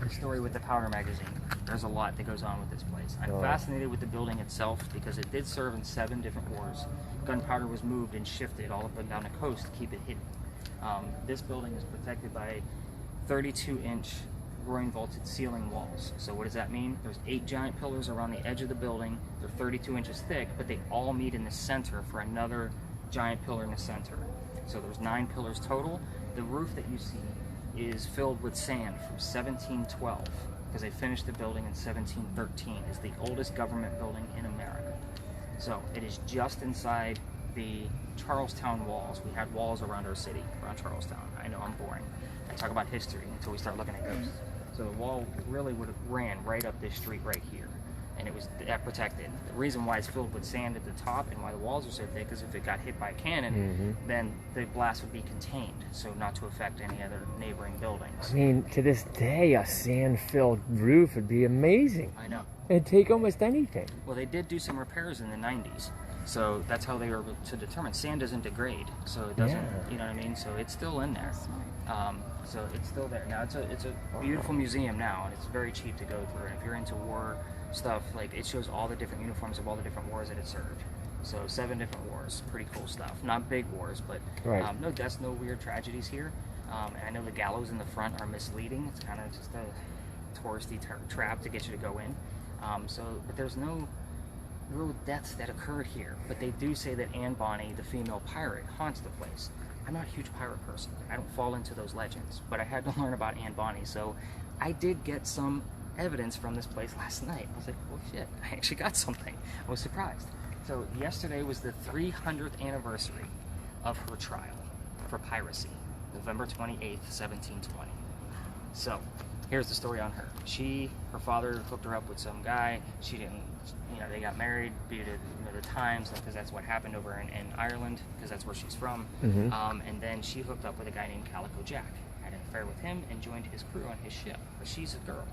A: The story with the Powder magazine. There's a lot that goes on with this place. I'm fascinated with the building itself because it did serve in 7 different wars. Gunpowder was moved and shifted all up and down the coast to keep it hidden. This building is protected by 32-inch groin vaulted ceiling walls. So what does that mean? There's 8 giant pillars around the edge of the building. They're 32 inches thick, but they all meet in the center for another giant pillar in the center. So there's 9 pillars total. The roof that you see is filled with sand from 1712 because they finished the building in 1713. It's the oldest government building in America. So it is just inside the Charlestown walls. We had walls around our city, around Charlestown. I know I'm boring. I talk about history until we start looking at ghosts. So the wall really would have ran right up this street right here, and it was protected. The reason why it's filled with sand at the top and why the walls are so thick is if it got hit by a cannon, then the blast would be contained, so not to affect any other neighboring buildings.
B: I mean, to this day, a sand-filled roof would be amazing.
A: I know.
B: It'd take almost anything.
A: Well, they did do some repairs in the 90s. So that's how they were able to determine sand doesn't degrade, so it doesn't, you know what I mean? So it's still in there. So it's still there. Now it's a beautiful museum now, and it's very cheap to go through. And if you're into war stuff, like it shows all the different uniforms of all the different wars that it served. So 7 different wars, pretty cool stuff. Not big wars, but no deaths, no weird tragedies here. And I know the gallows in the front are misleading. It's kind of just a touristy trap to get you to go in. But there's no real deaths that occurred here, but they do say that Anne Bonny, the female pirate, haunts the place. I'm not a huge pirate person. I don't fall into those legends, but I had to learn about Anne Bonny, so I did get some evidence from this place last night. I was like, oh shit, I actually got something. I was surprised. So yesterday was the 300th anniversary of her trial for piracy, November 28th, 1720. So here's the story on her. Her father hooked her up with some guy. She didn't, they got married due to the times, because that's what happened over in Ireland, because that's where she's from. And then she hooked up with a guy named Calico Jack, had an affair with him, and joined his crew on his ship. But she's a girl.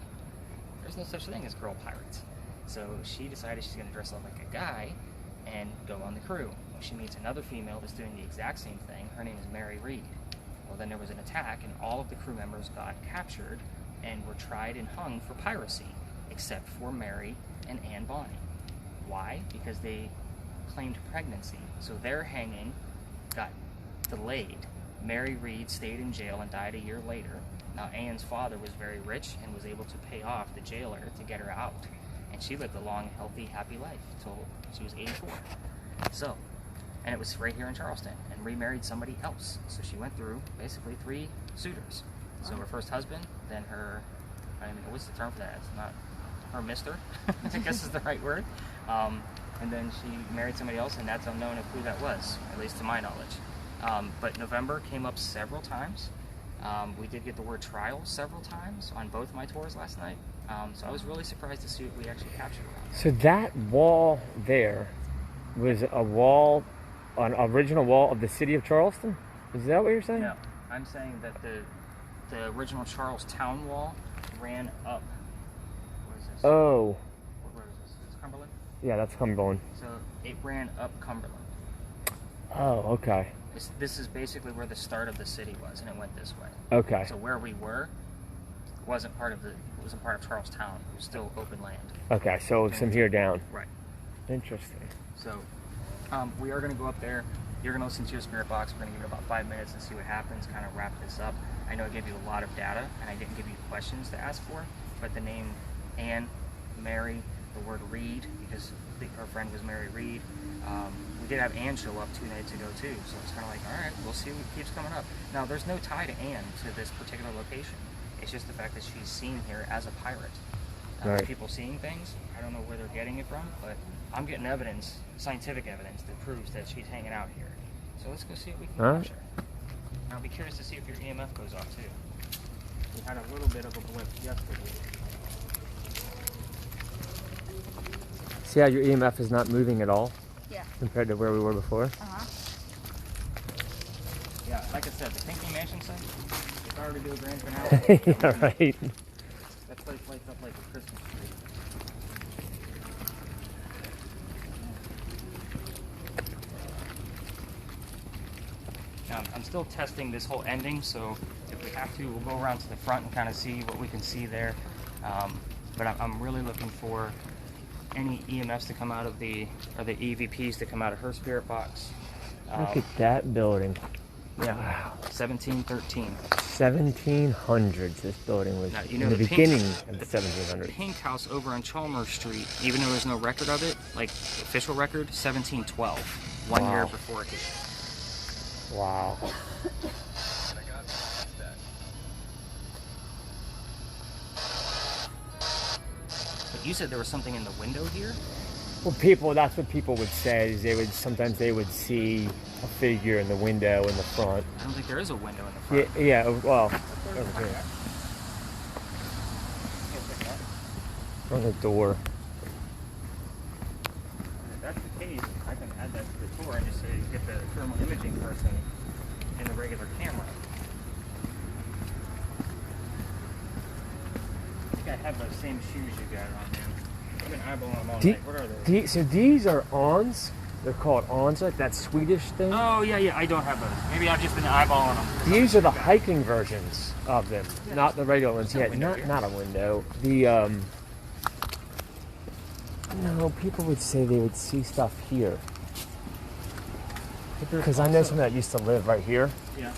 A: There's no such thing as girl pirates. So she decided she's going to dress up like a guy and go on the crew. She meets another female that's doing the exact same thing. Her name is Mary Read. Well, then there was an attack, and all of the crew members got captured and were tried and hung for piracy, except for Mary and Anne Bonny. Why? Because they claimed pregnancy. So their hanging got delayed. Mary Read stayed in jail and died a year later. Now, Anne's father was very rich and was able to pay off the jailer to get her out. And she lived a long, healthy, happy life until she was 84. So, and it was right here in Charleston, and remarried somebody else. So she went through basically 3 suitors. So her first husband, then her, what's the term for that? It's not her mister, I guess is the right word. And then she married somebody else, and that's unknown of who that was, at least to my knowledge. But November came up several times. We did get the word trial several times on both my tours last night. So I was really surprised to see what we actually captured around.
B: So that wall there was a wall, an original wall of the city of Charleston? Is that what you're saying?
A: No, I'm saying that the original Charlestown wall ran up. What is this?
B: Oh.
A: Where is this? Is this Cumberland?
B: Yeah, that's Cumberland.
A: So it ran up Cumberland.
B: Oh, okay.
A: This is basically where the start of the city was, and it went this way.
B: Okay.
A: So where we were wasn't part of Charlestown. It was still open land.
B: Okay, so it's from here down.
A: Right.
B: Interesting.
A: So we are going to go up there. You're going to listen to your spirit box. We're going to give it about 5 minutes and see what happens, kind of wrap this up. I know I gave you a lot of data, and I didn't give you questions to ask for, but the name Anne, Mary, the word Read, because her friend was Mary Read. We did have Anne show up 2 nights ago too, so it's kind of like, all right, we'll see what keeps coming up. Now, there's no tie to Anne to this particular location. It's just the fact that she's seen here as a pirate.
B: Right.
A: People seeing things, I don't know where they're getting it from, but I'm getting evidence, scientific evidence, that proves that she's hanging out here. So let's go see what we can
B: All right.
A: capture. And I'll be curious to see if your EMF goes off too. We had a little bit of a blip yesterday.
B: See how your EMF is not moving at all
D: Yeah.
B: compared to where we were before?
A: Yeah, like I said, the Pinky Mansion site, if I were to do a grand finale,
B: Yeah, right.
A: that place lights up like a Christmas tree. Now, I'm still testing this whole ending, so if we have to, we'll go around to the front and kind of see what we can see there. But I'm really looking for any EMFs to come out of the EVPs to come out of her spirit box.
B: Look at that building.
A: Yeah,
B: Wow.
A: 1713.
B: 1700s this building was
A: Now, you
B: in
A: know
B: the
A: the pink-
B: beginning of the 1700s.
A: Pink House over on Chalmers Street, even though there's no record of it, like official record, 1712, 1 year
B: Wow.
A: before it hit.
B: Wow.
A: But you said there was something in the window here?
B: Well, that's what people would say, is sometimes they would see a figure in the window in the front.
A: I don't think there is a window in the
B: Yeah,
A: front.
B: yeah, well, over here. On the door.
A: If that's the case, I can add that to the tour and just say get the thermal imaging person in the regular camera. I think I have those same shoes you got on, man. I've been eyeballing them all
B: Do-
A: night. What are those?
B: So these are ons. They're called ons, like that Swedish thing.
A: Oh, yeah, I don't have those. Maybe I've just been eyeballing them.
B: These are the hiking versions of them,
A: Yeah,
B: not the regular ones.
A: no
B: Yeah,
A: window here.
B: not a window. The no, people would say they would see stuff here. Because I know someone that used to live right here,
A: Yeah.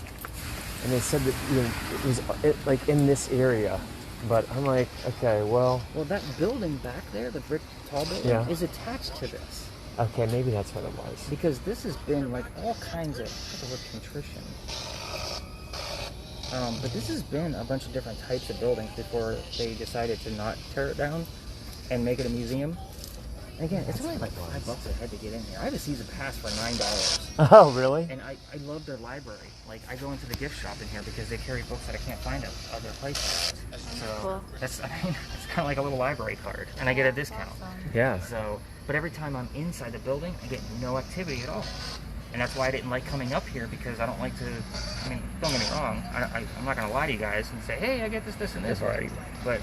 B: and they said that it was like in this area But I'm like, okay, well,
A: Well, that building back there, the brick tall building,
B: Yeah.
A: is attached to this.
B: okay, maybe that's what it was.
A: Because this has been like all kinds of, what's the word, contrition. But this has been a bunch of different types of buildings before they decided to not tear it down and make it a museum. And again, it's only like $5 a head to get in here. I have a season pass for $9.
B: Oh, really?
A: And I love their library. Like, I go into the gift shop in here because they carry books that I can't find at other places. So
D: Cool.
A: that's, I mean, it's kind of like a little library card, and I get a discount.
D: Awesome.
B: Yeah.
A: So, but every time I'm inside the building, I get no activity at all. And that's why I didn't like coming up here, because I don't like to, I mean, don't get me wrong, I'm not going to lie to you guys and say, hey, I get this, this, and this already. But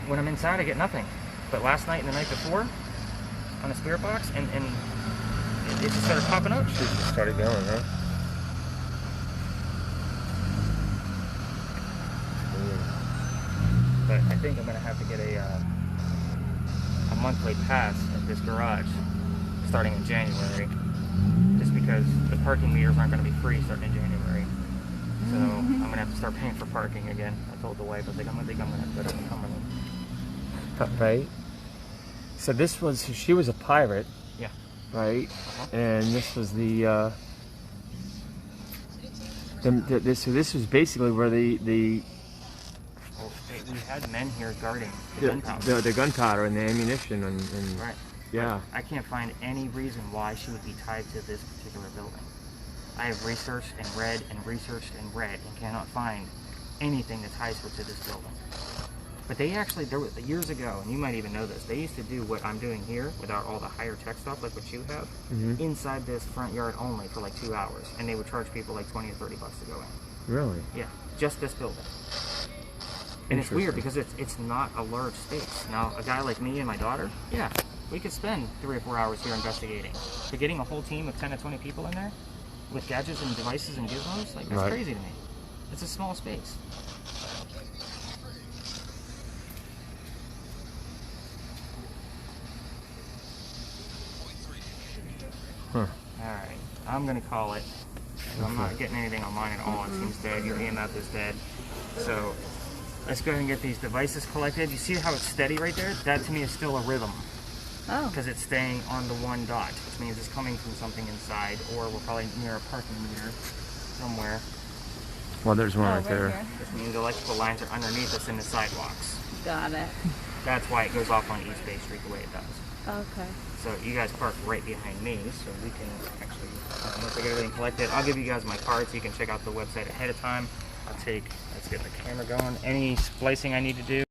A: when I'm inside, I get nothing. But last night and the night before, on the spirit box, and it just started popping up.
B: She just started going, huh?
A: But I think I'm going to have to get a monthly pass at this garage starting in January, just because the parking meters aren't going to be free starting in January. So I'm going to have to start paying for parking again. I told the wife, I think I'm going to have to go to the company.
B: Right. So this was, she was a pirate,
A: Yeah.
B: right?
A: Uh-huh.
B: And this was so this was basically where the
A: Well, we had men here guarding the gunpowder.
B: the gunpowder and the ammunition and
A: Right.
B: yeah.
A: I can't find any reason why she would be tied to this particular building. I have researched and read and researched and read and cannot find anything that ties her to this building. But they actually, there was, years ago, and you might even know this, they used to do what I'm doing here without all the higher tech stuff like what you have, inside this front yard only for like 2 hours. And they would charge people like 20 or 30 bucks to go in.
B: Really?
A: Yeah, just this building. And it's weird
B: Interesting.
A: because it's not a large space. Now, a guy like me and my daughter, yeah, we could spend 3 or 4 hours here investigating. But getting a whole team of 10 to 20 people in there with gadgets and devices and gizmos, like, that's
B: Right.
A: crazy to me. It's a small space.
B: Huh.
A: Alright, I'm gonna call it. I'm not getting anything on mine at all. It seems dead. Your EMF is dead. So let's go ahead and get these devices collected. You see how it's steady right there? That to me is still a rhythm
D: Oh.
A: because it's staying on the one dot, which means it's coming from something inside, or we're probably near a parking meter somewhere.
B: Well, there's one
D: Oh,
B: right there.
D: here.
A: Which means electrical lines are underneath us in the sidewalks.
D: Got it.
A: That's why it goes off on East Bay Street the way it does.
D: Okay.
A: So you guys park right behind me, so we can actually, once I get everything collected, I'll give you guys my card so you can check out the website ahead of time. Let's get the camera going. Any splicing I need to do.